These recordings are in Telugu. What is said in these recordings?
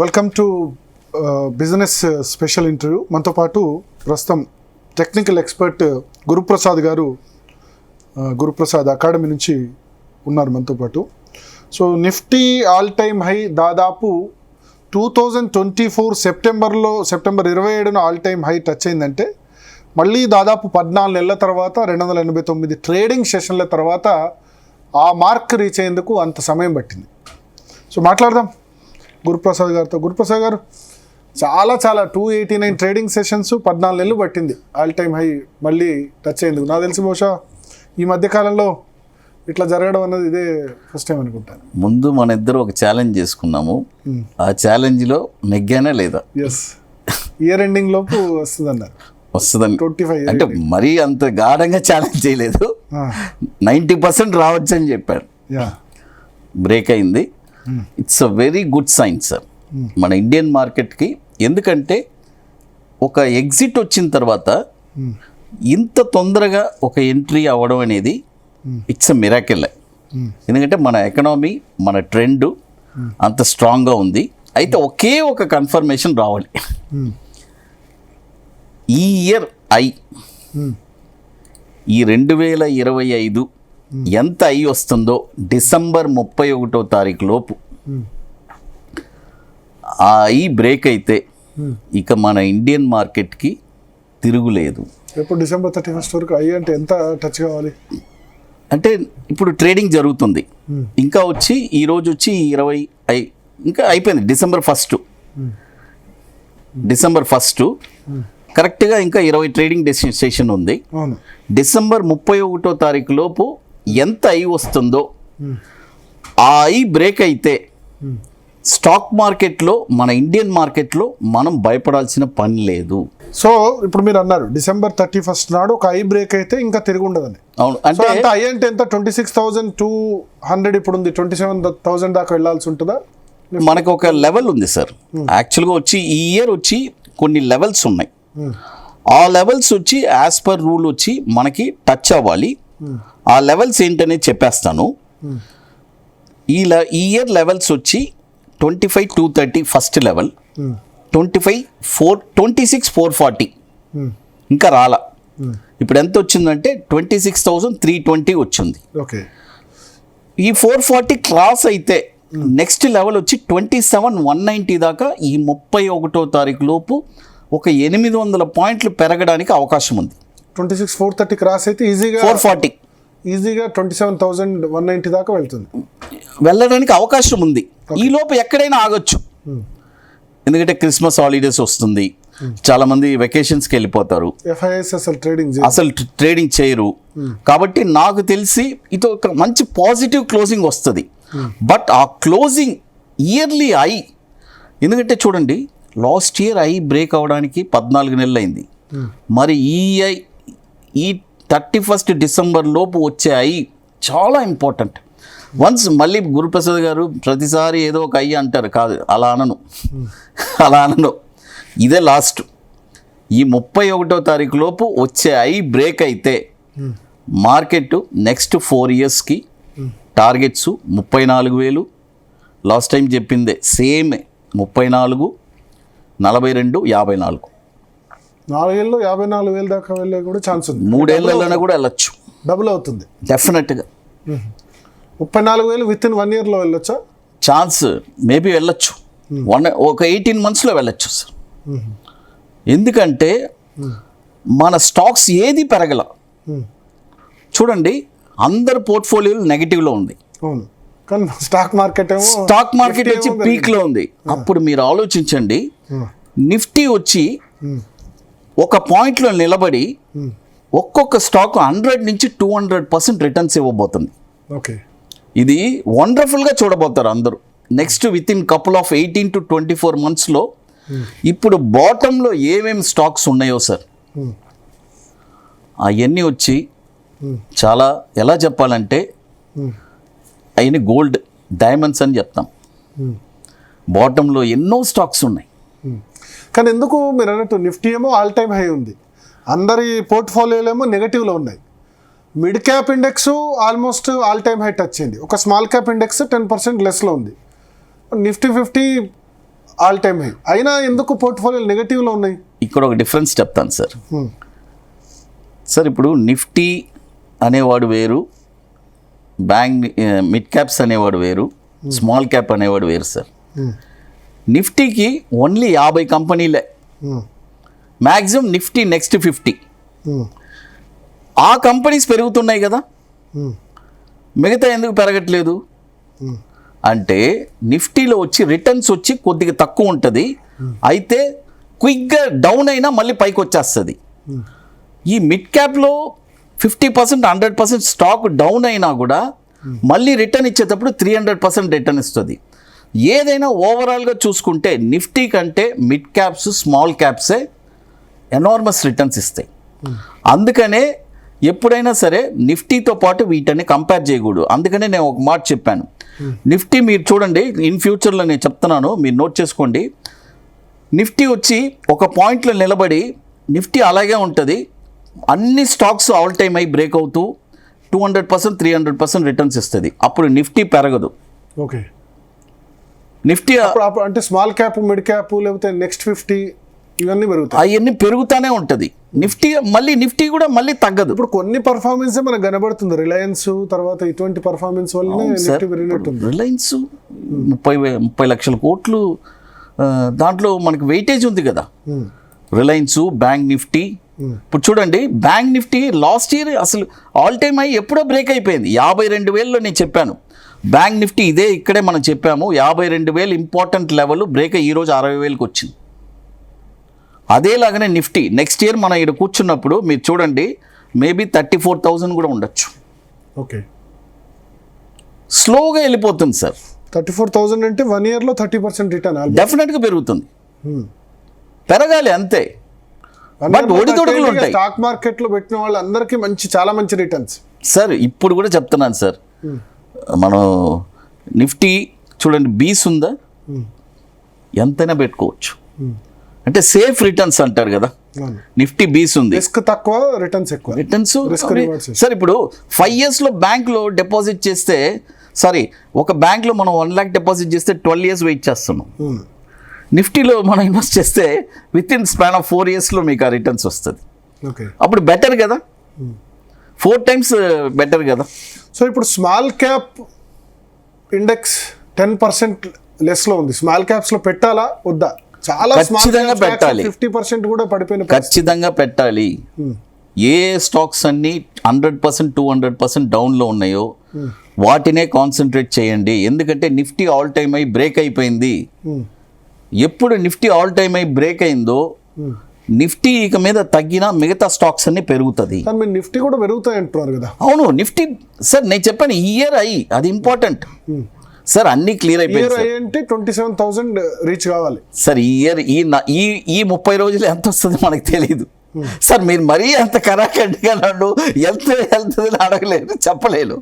Welcome to business special interview. మనతో పాటు ప్రస్తుతం టెక్నికల్ ఎక్స్పర్ట్ గురుప్రసాద్ గారు గురుప్రసాద్ అకాడమీ నుంచి ఉన్నారు మనతో పాటు. So Nifty all time high దాదాపు 2024 సెప్టెంబర్ 27న ఆల్ టైమ్ హై టచ్ అయిందంటే మళ్ళీ దాదాపు 14 నెలల తర్వాత 289 ట్రేడింగ్ సెషన్ల తర్వాత ఆ మార్క్ రీచ్ అయ్యేందుకు అంత సమయం పట్టింది. సో మాట్లాడదాం గురుప్రసాద్ గారితో. గురుప్రసాద్ గారు, చాలా 289 ట్రేడింగ్ సెషన్స్ 14 నెలలు పట్టింది ఆల్ టైమ్ హై మళ్ళీ టచ్ అయ్యేందుకు. నాకు తెలిసి బహుశా ఈ మధ్యకాలంలో ఇట్లా జరగడం అన్నది ఇదే ఫస్ట్ టైం అనుకుంటాను. ముందు మన ఇద్దరు ఒక ఛాలెంజ్ చేసుకున్నాము. ఆ ఛాలెంజ్లో నెగ్గానే లేదా? ఎస్, ఇయర్ ఎండింగ్ లోపు వస్తుందన్నారు. వస్తుందని 25 అంటే మరీ అంత గాఢంగా ఛాలెంజ్ చేయలేదు, 90% రావచ్చు అని చెప్పారు. బ్రేక్ అయింది. It's a very good sign sir మన ఇండియన్ మార్కెట్కి. ఎందుకంటే ఒక ఎగ్జిట్ వచ్చిన తర్వాత ఇంత తొందరగా ఒక ఎంట్రీ అవ్వడం అనేది ఇట్స్ అ మిరాకిల్. ఎందుకంటే మన ఎకనామీ, మన ట్రెండ్ అంత స్ట్రాంగ్గా ఉంది. అయితే ఒకే ఒక కన్ఫర్మేషన్ రావాలి. ఈ ఇయర్ ఈ 2025 ఎంత వస్తుందో డిసెంబర్ 31వ తారీఖు లోపు ఆ బ్రేక్ అయితే ఇక మన ఇండియన్ మార్కెట్కి తిరుగులేదు. ఎప్పుడు డిసెంబర్ 31 వరకు అంటే ఎంత టచ్ కావాలి అంటే ఇప్పుడు ట్రేడింగ్ జరుగుతుంది. ఇంకా వచ్చి ఈరోజు వచ్చి 20 ఇంకా అయిపోయింది. డిసెంబర్ ఫస్ట్ కరెక్ట్గా ఇంకా 20 ట్రేడింగ్ సెషన్ ఉంది. డిసెంబర్ 31వ తారీఖు లోపు ఎంత వస్తుందో ఆ బ్రేక్ అయితే స్టాక్ మార్కెట్లో, మన ఇండియన్ మార్కెట్లో మనం భయపడాల్సిన పని లేదు. సో ఇప్పుడు మీరు అన్నారు డిసెంబర్ 31 నాడు ఒక బ్రేక్ అయితే ఇంకా తిరిగి ఉండదని. అవును, అంటే అంటే ఎంత 26,200 ఇప్పుడు ఉంది, 27,000 దాకా వెళ్ళాల్సి ఉంటుందా? మనకు ఒక లెవెల్ ఉంది సార్. యాక్చువల్గా వచ్చి ఈ ఇయర్ వచ్చి కొన్ని లెవెల్స్ ఉన్నాయి. ఆ లెవెల్స్ వచ్చి యాజ్ పర్ రూల్ వచ్చి మనకి టచ్ అవ్వాలి. ఆ లెవెల్స్ ఏంటనేది చెప్పేస్తాను. ఈ ఇయర్ లెవెల్స్ వచ్చి 25,230 ఫస్ట్ లెవెల్, 26,440 ఇంకా రాలా. ఇప్పుడు ఎంత వచ్చిందంటే 26,320 వచ్చింది. ఓకే, ఈ 440 క్రాస్ అయితే నెక్స్ట్ లెవెల్ వచ్చి 27,190 దాకా ఈ 31వ తారీఖు లోపు ఒక 800 పాయింట్లు పెరగడానికి అవకాశం ఉంది. 26,430 క్రాస్ అయితే ఈజీగా 440 ఈజీగా 27,190 దాకా వెళ్తుంది, వెళ్ళడానికి అవకాశం ఉంది. ఈ లోపు ఎక్కడైనా ఆగొచ్చు. ఎందుకంటే క్రిస్మస్ హాలిడేస్ వస్తుంది, చాలా మంది వెకేషన్స్కి వెళ్ళిపోతారు, FIS అసలు ట్రేడింగ్ చేయరు. కాబట్టి నాకు తెలిసి ఇది ఒక మంచి పాజిటివ్ క్లోజింగ్ వస్తుంది. బట్ ఆ క్లోజింగ్ ఇయర్లీ ఎందుకంటే చూడండి, లాస్ట్ ఇయర్ బ్రేక్ అవడానికి 14 నెలలు అయింది. మరి ఈ 31 డిసెంబర్ లోపు వచ్చే చాలా ఇంపార్టెంట్. వన్స్ మళ్ళీ గురుప్రసాద్ గారు ప్రతిసారి ఏదో ఒక అంటారు, కాదు అలా అనను. ఇదే లాస్ట్. ఈ 31వ తారీఖు లోపు వచ్చే బ్రేక్ అయితే మార్కెట్ నెక్స్ట్ 4 ఇయర్స్కి టార్గెట్స్ 34,000. లాస్ట్ టైం చెప్పిందే సేమ్ 34, 42, 54. 4 ఏళ్ళలో 54,000 దాకా వెళ్ళే కూడా ఛాన్స్ ఉంది. 3 ఏళ్ళలోనే కూడా వెళ్ళొచ్చు, డబుల్ అవుతుంది డెఫినెట్గా. 34,000 విత్ ఇన్ 1 ఇయర్లో వెళ్ళొచ్చా? ఛాన్స్ మేబీ వెళ్ళొచ్చు, ఒక 18 monthsలో వెళ్ళొచ్చు సార్. ఎందుకంటే మన స్టాక్స్ ఏది పెరగల. చూడండి, అందరు పోర్ట్ఫోలియోలు నెగిటివ్లో ఉంది. కానీ స్టాక్ మార్కెట్ వచ్చి పీక్లో ఉంది. అప్పుడు మీరు ఆలోచించండి, నిఫ్టీ వచ్చి ఒక పాయింట్లో నిలబడి ఒక్కొక్క స్టాక్ 100 నుంచి 200% రిటర్న్స్ ఇవ్వబోతుంది. ఓకే, ఇది వండర్ఫుల్గా చూడబోతారు అందరూ. Next with in couple of 18 to 24 monthsలో ఇప్పుడు బాటంలో ఏమేమి స్టాక్స్ ఉన్నాయో సార్, అవన్నీ వచ్చి చాలా ఎలా చెప్పాలంటే అయిన గోల్డ్, డైమండ్స్ అని చెప్తాం. బాటంలో ఎన్నో స్టాక్స్ ఉన్నాయి. కానీ ఎందుకు మీరు అన్నట్టు నిఫ్టీ ఏమో ఆల్ టైమ్ హై ఉంది, అందరి పోర్ట్ఫోలియోలు ఏమో నెగటివ్లో ఉన్నాయి. Mid cap index almost all time high touch అయింది. ఒక స్మాల్ క్యాప్ ఇండెక్స్ 10% లెస్లో ఉంది. నిఫ్టీ 50 ఆల్ టైమ్ హై అయినా ఎందుకు పోర్ట్ఫోలియోలు నెగటివ్లో ఉన్నాయి? ఇక్కడ ఒక డిఫరెన్స్ చెప్తాను సార్. సార్ ఇప్పుడు నిఫ్టీ అనేవాడు వేరు, బ్యాంక్ మిడ్ క్యాప్స్ అనేవాడు వేరు, స్మాల్ క్యాప్ అనేవాడు వేరు సార్. నిఫ్టీకి ఓన్లీ 50 కంపెనీలే, మ్యాక్సిమం నిఫ్టీ నెక్స్ట్ 50. ఆ కంపెనీస్ పెరుగుతున్నాయి కదా, మిగతా ఎందుకు పెరగట్లేదు అంటే నిఫ్టీలో వచ్చి రిటర్న్స్ వచ్చి కొద్దిగా తక్కువ ఉంటుంది, అయితే క్విక్గా డౌన్ అయినా మళ్ళీ పైకి వచ్చేస్తుంది. ఈ మిడ్ క్యాప్లో 50% 100% స్టాక్ డౌన్ అయినా కూడా మళ్ళీ రిటర్న్ ఇచ్చేటప్పుడు 300% రిటర్న్ ఇస్తుంది. ఏదైనా ఓవరాల్గా చూసుకుంటే నిఫ్టీ కంటే మిడ్ క్యాప్స్ స్మాల్ క్యాప్సే ఎనార్మస్ రిటర్న్స్ ఇస్తాయి. అందుకనే ఎప్పుడైనా సరే నిఫ్టీతో పాటు వీటిని కంపేర్ చేయకూడదు. అందుకనే నేను ఒక మాట చెప్పాను, నిఫ్టీ మీరు చూడండి, ఇన్ ఫ్యూచర్లో నేను చెప్తున్నాను, మీరు నోట్ చేసుకోండి. నిఫ్టీ వచ్చి ఒక పాయింట్లో నిలబడి నిఫ్టీ అలాగే ఉంటుంది, అన్ని stocks all time high break అవుతూ 200% 300% రిటర్న్స్ ఇస్తుంది. అప్పుడు నిఫ్టీ పెరగదు. ఓకే, నిఫ్టీ అంటే స్మాల్ క్యాప్ మిడ్ క్యాప్ లేకపోతే నెక్స్ట్ 50 ఇవన్నీ పెరుగుతాయి, అవన్నీ పెరుగుతూనే ఉంటుంది. నిఫ్టీ కూడా మళ్ళీ తగ్గదు. ఇప్పుడు కొన్ని పర్ఫార్మెన్స్ మనకు కనబడుతుంది, రిలయన్స్ తర్వాత ఇటువంటి పర్ఫార్మెన్స్ వల్లనే నిఫ్టీ పెరిగినట్టుంది. రిలయన్స్ 30 లక్షల కోట్లు, దాంట్లో మనకి వెయిటేజ్ ఉంది కదా. Reliance, bank Nifty. ఇప్పుడు చూడండి, బ్యాంక్ నిఫ్టీ లాస్ట్ ఇయర్ అసలు ఆల్ టైమ్ హై ఎప్పుడో బ్రేక్ అయిపోయింది. 52,000లో నేను చెప్పాను. బ్యాంక్ నిఫ్టీ ఇక్కడే మనం చెప్పాము, 52,000 ఇంపార్టెంట్ లెవెల్ బ్రేక్ అయ్యి ఈరోజు 60,000కి వచ్చింది. అదేలాగానే నిఫ్టీ నెక్స్ట్ ఇయర్ మనం ఇక్కడ కూర్చున్నప్పుడు మీరు చూడండి, మేబీ 34,000 కూడా ఉండొచ్చు. ఓకే, స్లోగా వెళ్ళిపోతుంది సార్. 34,000 అంటే 1 yearలో 30% రిటర్న్ డెఫినెట్గా పెరుగుతుంది, పెరగాలి అంతే. బట్ ఒడిదొడుకులు ఉంటాయి. స్టాక్ మార్కెట్లో పెట్టిన వాళ్ళందరికీ చాలా మంచి రిటర్న్స్ సార్. ఇప్పుడు కూడా చెప్తున్నాను సార్, మనం నిఫ్టీ చూడండి, బీస్ ఉందా, ఎంతైనా పెట్టుకోవచ్చు. అంటే సేఫ్ రిటర్న్స్ అంటారు కదా, నిఫ్టీ బీస్ ఉంది, రిస్క్ తక్కువ రిటర్న్స్ ఎక్కువ. రిటర్న్స్ సార్ ఇప్పుడు 5 yearsలో బ్యాంక్లో డిపాజిట్ చేస్తే, ఒక బ్యాంక్లో మనం 1 lakh డిపాజిట్ చేస్తే 12 years వెయిట్ చేస్తున్నాం. నిఫ్టీలో మనం ఇన్వెస్ట్ చేస్తే విత్ ఇన్ స్పాన్ ఆఫ్ 4 yearsలో మీకు ఆ రిటర్న్స్ వస్తుంది. అప్పుడు బెటర్ కదా, 4 times బెటర్ కదా. సో ఇప్పుడు స్మాల్ క్యాప్ ఇండెక్స్ 10% లెస్లో ఉంది, స్మాల్ క్యాప్స్లో పెట్టాలా వద్దా? చాలా ఖచ్చితంగా పెట్టాలి, 50% కూడా పడిపోయిన, ఖచ్చితంగా పెట్టాలి. ఏ స్టాక్స్ అన్ని 100% 200% డౌన్లో ఉన్నాయో వాటినే కాన్సన్ట్రేట్ చేయండి. ఎందుకంటే Nifty all time high break అయిపోయింది. ఎప్పుడు Nifty all time high break అయిందో నిఫ్టీ ఇక మీద తగ్గినా మిగతా స్టాక్స్ అన్ని పెరుగుతుంది. నిఫ్టీ కూడా పెరుగుతాయి అంటున్నారు కదా. అవును, నిఫ్టీ సార్ నేను చెప్పాను ఇయర్ అయ్యి అది ఇంపార్టెంట్ సార్. అన్ని క్లియర్ అయిపోయింది అంటే 27,000 రీచ్ కావాలి సార్. ఈ 30 రోజులు ఎంత వస్తుంది మనకు తెలియదు సార్. మీరు మరీ అంత కరాఖండిగా నన్ను ఎంత వెళ్తుంది అడగలేదు, చెప్పలేను.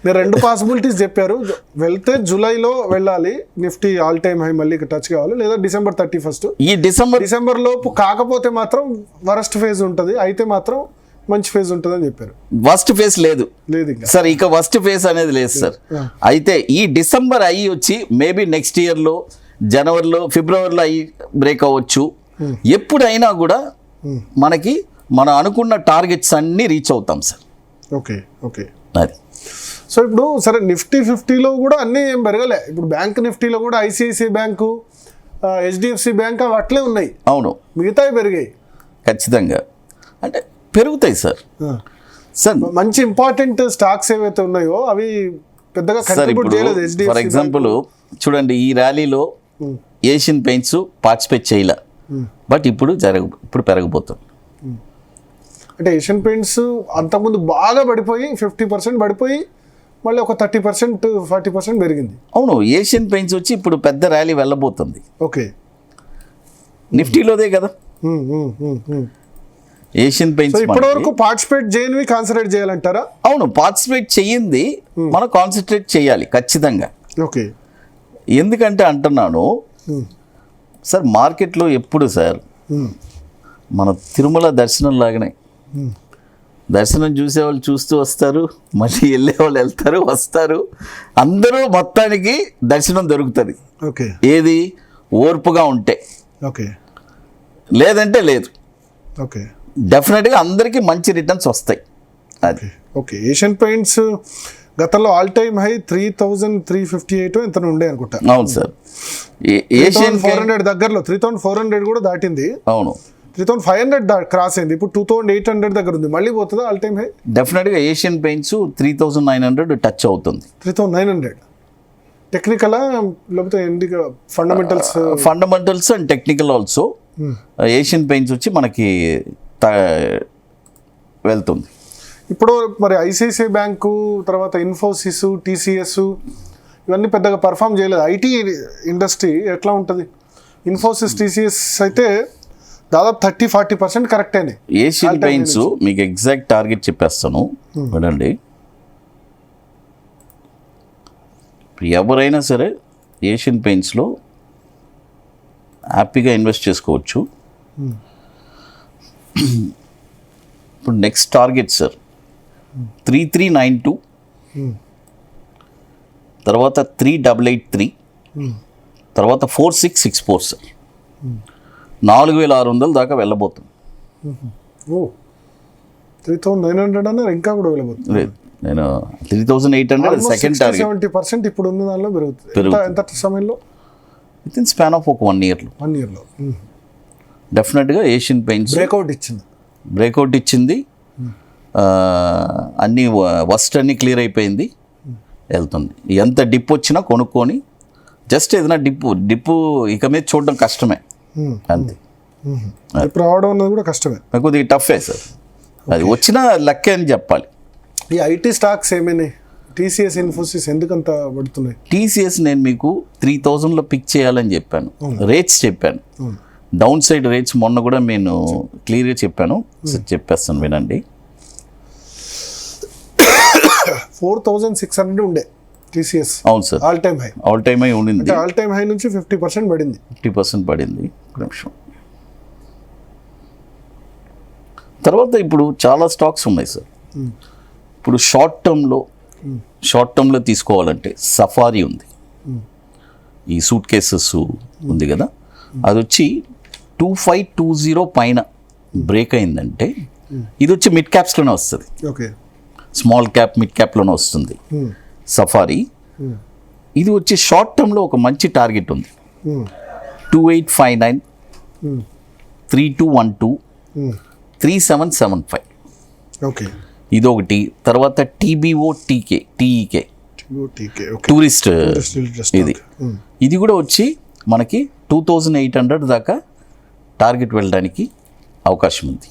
మీరు 2 పాసిబిలిటీస్ చెప్పారు. వెళ్తే జూలైలో వెళ్ళాలి, నిఫ్టీ ఆల్ టైమ్ హై మళ్ళీ టచ్ కావాలి, లేదా December 31st. ఈ డిసెంబర్ లోపు కాకపోతే మాత్రం వరస్ట్ ఫేజ్ ఉంటుంది, అయితే మాత్రం మంచి ఫేజ్ ఉంటుంది అని చెప్పారు. వర్స్ట్ ఫేజ్ లేదు సార్, ఇక వర్స్ట్ ఫేజ్ అనేది లేదు సార్. అయితే ఈ డిసెంబర్ అయ్యి వచ్చి మేబీ నెక్స్ట్ ఇయర్లో జనవరిలో ఫిబ్రవరిలో అయ్యి బ్రేక్ అవ్వచ్చు. ఎప్పుడైనా కూడా మనకి మనం అనుకున్న టార్గెట్స్ అన్నీ రీచ్ అవుతాం సార్. ఓకే ఓకే, అది. సో ఇప్పుడు సరే నిఫ్టీ 50లో కూడా అన్నీ ఏం పెరగలే. ఇప్పుడు బ్యాంక్ నిఫ్టీలో కూడా ICICI బ్యాంకు, HDFC బ్యాంక్ అవి అట్లే ఉన్నాయి. అవును, మిగతావి పెరిగాయి ఖచ్చితంగా, అంటే పెరుగుతాయి సార్. సార్ మంచి ఇంపార్టెంట్ స్టాక్స్ ఏవైతే ఉన్నాయో అవి పెద్దగా కంట్రిబ్యూట్ చేయలేదు. ఫర్ ఎగ్జాంపుల్ చూడండి, ఈ ర్యాలీలో ఏషియన్ పెయింట్స్ పార్టిసిపేట్ చేయలే, బట్ ఇప్పుడు పెరగబోతుంది. అంటే ఏషియన్ పెయింట్స్ అంతకుముందు బాగా పడిపోయి 50% పడిపోయి మళ్ళీ ఒక 30% 40% పెరిగింది. అవును, ఏషియన్ పెయింట్స్ వచ్చి ఇప్పుడు పెద్ద ర్యాలీ వెళ్ళబోతుంది. ఓకే, నిఫ్టీలోదే కదా ఏషియన్ పెయింట్స్. ఇప్పటి వరకు పార్టిసిపేట్ చేయనివి కాన్సన్ట్రేట్ చేయాలంటారా? అవును, పార్టిసిపేట్ చెయ్యింది మనం కాన్సన్ట్రేట్ చేయాలి ఖచ్చితంగా. ఓకే, ఎందుకంటే అంటున్నాను సార్, మార్కెట్లో ఎప్పుడు సార్ మన తిరుమల దర్శనం లాగానే, దర్శనం చూసేవాళ్ళు చూస్తూ వస్తారు, మళ్ళీ వెళ్ళేవాళ్ళు వెళ్తారు వస్తారు, అందరూ మొత్తానికి దర్శనం దొరుకుతుంది. ఓకే, ఏది ఓర్పుగా ఉంటే, ఓకే లేదంటే లేదు. ఓకే డెఫినెట్గా అందరికీ మంచి రిటర్న్స్ వస్తాయి. అది ఓకే. ఏషియన్ పెయింట్స్ గతంలో ఆల్ టైమ్ హై 3,358 ఎంత ఉండే అనుకుంటా. అవును సార్. ఏషియన్ 400 దగ్గరలో 3,400 కూడా దాటింది. అవును, 3,500 క్రాస్ అయింది. ఇప్పుడు 2,800 దగ్గర ఉంది. మళ్ళీ పోతుందా ఆల్ టైమ్ హై? డెఫినెట్గా ఏషియన్ పెయింట్స్ 3,900 టచ్ అవుతుంది. 3,900 టెక్నికలా లేకపోతే fundamentals and technical also. Asian paints వచ్చి మనకి వెళ్తుంది. ఇప్పుడు మరి ఐసిఐసిఐ బ్యాంకు తర్వాత ఇన్ఫోసిస్, టీసీఎస్ ఇవన్నీ పెద్దగా పర్ఫామ్ చేయలేదు. ఐటీ ఇండస్ట్రీ ఎట్లా ఉంటుంది? ఇన్ఫోసిస్, టీసీఎస్ అయితే దాదాపు 30-40% కరెక్ట్ అయినాయి. ఏషియన్ పెయింట్స్ మీకు ఎగ్జాక్ట్ టార్గెట్ చెప్పేస్తాను వినండి. ఎవరైనా సరే ఏషియన్ పెయింట్స్లో హ్యాపీగా ఇన్వెస్ట్ చేసుకోవచ్చు. ఇప్పుడు నెక్స్ట్ టార్గెట్ సార్ 3,392, తర్వాత 3,883, తర్వాత 4,664 సార్. 4,600 దాకా వెళ్ళబోతుంది. ఓ 3,900 అన్నారు, ఇంకా కూడా వెళ్ళబోతుంది. లేదు, నేను 3,800 సెకండ్ టార్గెట్. 70% ఇప్పుడు ఉన్న దానిలో పెరుగుతుంది. ఎంత సమయంలో? విత్ ఇన్ స్పాన్ ఆఫ్ ఒక 1 ఇయర్లో. 1 ఇయర్లో డెఫినెట్గా ఏషియన్ పెయింట్స్ బ్రేక్అవుట్ ఇచ్చింది. అన్నీ వస్ట్ అన్నీ క్లియర్ అయిపోయింది, వెళ్తుంది. ఎంత డిప్ వచ్చినా కొనుక్కొని జస్ట్ ఏదైనా డిప్పు ఇక మీద చూడడం కష్టమే, అంతే. రావడం అన్నది కూడా కష్టమే, కొద్దిగా టఫే సార్. అది వచ్చినా లెక్క అని చెప్పాలి. ఈ ఐటీ స్టాక్స్ ఏమైనాయి? టీసీఎస్, ఇన్ఫోసిస్ ఎందుకంత పడుతున్నాయి? టీసీఎస్ నేను మీకు 3,000లో పిక్ చేయాలని చెప్పాను, రేట్స్ చెప్పాను. డౌన్ సైడ్ రేట్స్ మొన్న కూడా నేను క్లియర్గా చెప్పాను, చెప్పేస్తాను వినండి. 4,600 ఉండే టీసీఎస్. అవును సార్, ఆల్ టైమ్ హై ఉండింది. ఆల్ టైమ్ హై నుంచి 50% పడింది. 50% పడింది. ఒక నిమిషం. తర్వాత ఇప్పుడు చాలా స్టాక్స్ ఉన్నాయి సార్. ఇప్పుడు షార్ట్ టర్మ్లో తీసుకోవాలంటే సఫారీ ఉంది, ఈ సూట్ కేసెస్ ఉంది కదా, అది వచ్చి 2,520 పైన బ్రేక్ అయిందంటే ఇది వచ్చి మిడ్ క్యాప్స్లోనే వస్తుంది. ఓకే, స్మాల్ క్యాప్, మిడ్ క్యాప్లోనే వస్తుంది సఫారీ. ఇది వచ్చి షార్ట్ టర్మ్లో ఒక మంచి టార్గెట్ ఉంది, 2,859, 3,212, 3,775. ఓకే, ఇదొకటి. తర్వాత టీఈకే టూరిస్ట్ ఇది కూడా వచ్చి మనకి 2,800 దాకా టార్గెట్ వెళ్ళడానికి అవకాశం ఉంది.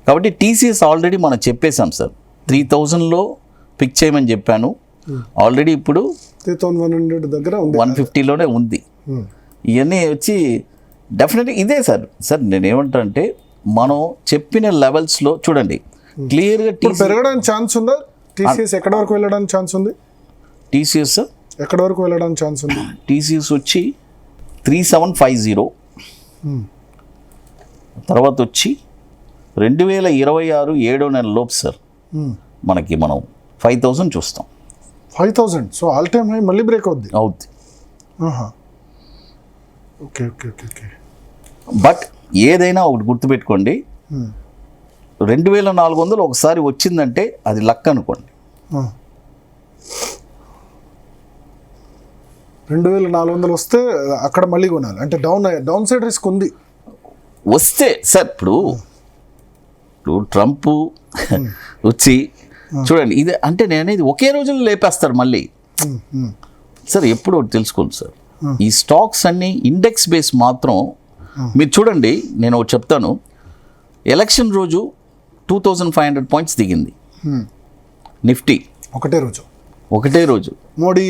కాబట్టి టీసీఎస్ ఆల్రెడీ మనం చెప్పేశాం సార్, 3,000లో పిక్ చేయమని చెప్పాను. ఆల్రెడీ ఇప్పుడు 3,100 దగ్గర 150లోనే ఉంది. ఇవన్నీ వచ్చి డెఫినెట్గా ఇదే సార్. నేనేమంటా అంటే మనం చెప్పిన లెవెల్స్లో చూడండి క్లియర్గా పెరగడానికి ఛాన్స్ ఉందా? టీసీఎస్ ఎక్కడ వరకు వెళ్ళడానికి ఛాన్స్ ఉంది? టీసీఎస్ ఎక్కడ వరకు వెళ్ళడానికి ఛాన్స్ ఉంది? టీసీఎస్ వచ్చి 3,750, తర్వాత వచ్చి 2026 7వ నెల లోపు సార్ మనం 5,000 చూస్తాం. 5,000. సో ఆల్ టైమ్ హై మళ్ళీ బ్రేక్ అవుద్ది. ఓకే. బట్ ఏదైనా ఒకటి గుర్తుపెట్టుకోండి, 2,400 ఒకసారి వచ్చిందంటే అది లక్ అనుకోండి. 2,400 వస్తే అక్కడ మళ్ళీ కొనాలి అంటే డౌన్ సైడ్ రిస్క్ ఉంది. వస్తే సార్ ఇప్పుడు ట్రంప్ వచ్చి చూడండి ఇది అంటే నేనేది ఒకే రోజులో లేపేస్తాడు మళ్ళీ. సార్ ఎప్పుడు ఒకటి తెలుసుకోండి సార్, ఈ స్టాక్స్ అన్నీ ఇండెక్స్ బేస్ మాత్రం. మీరు చూడండి, నేను ఒకటి చెప్తాను, ఎలక్షన్ రోజు 2,500 పాయింట్స్ దిగింది నిఫ్టీ ఒకటే రోజు. మోడీ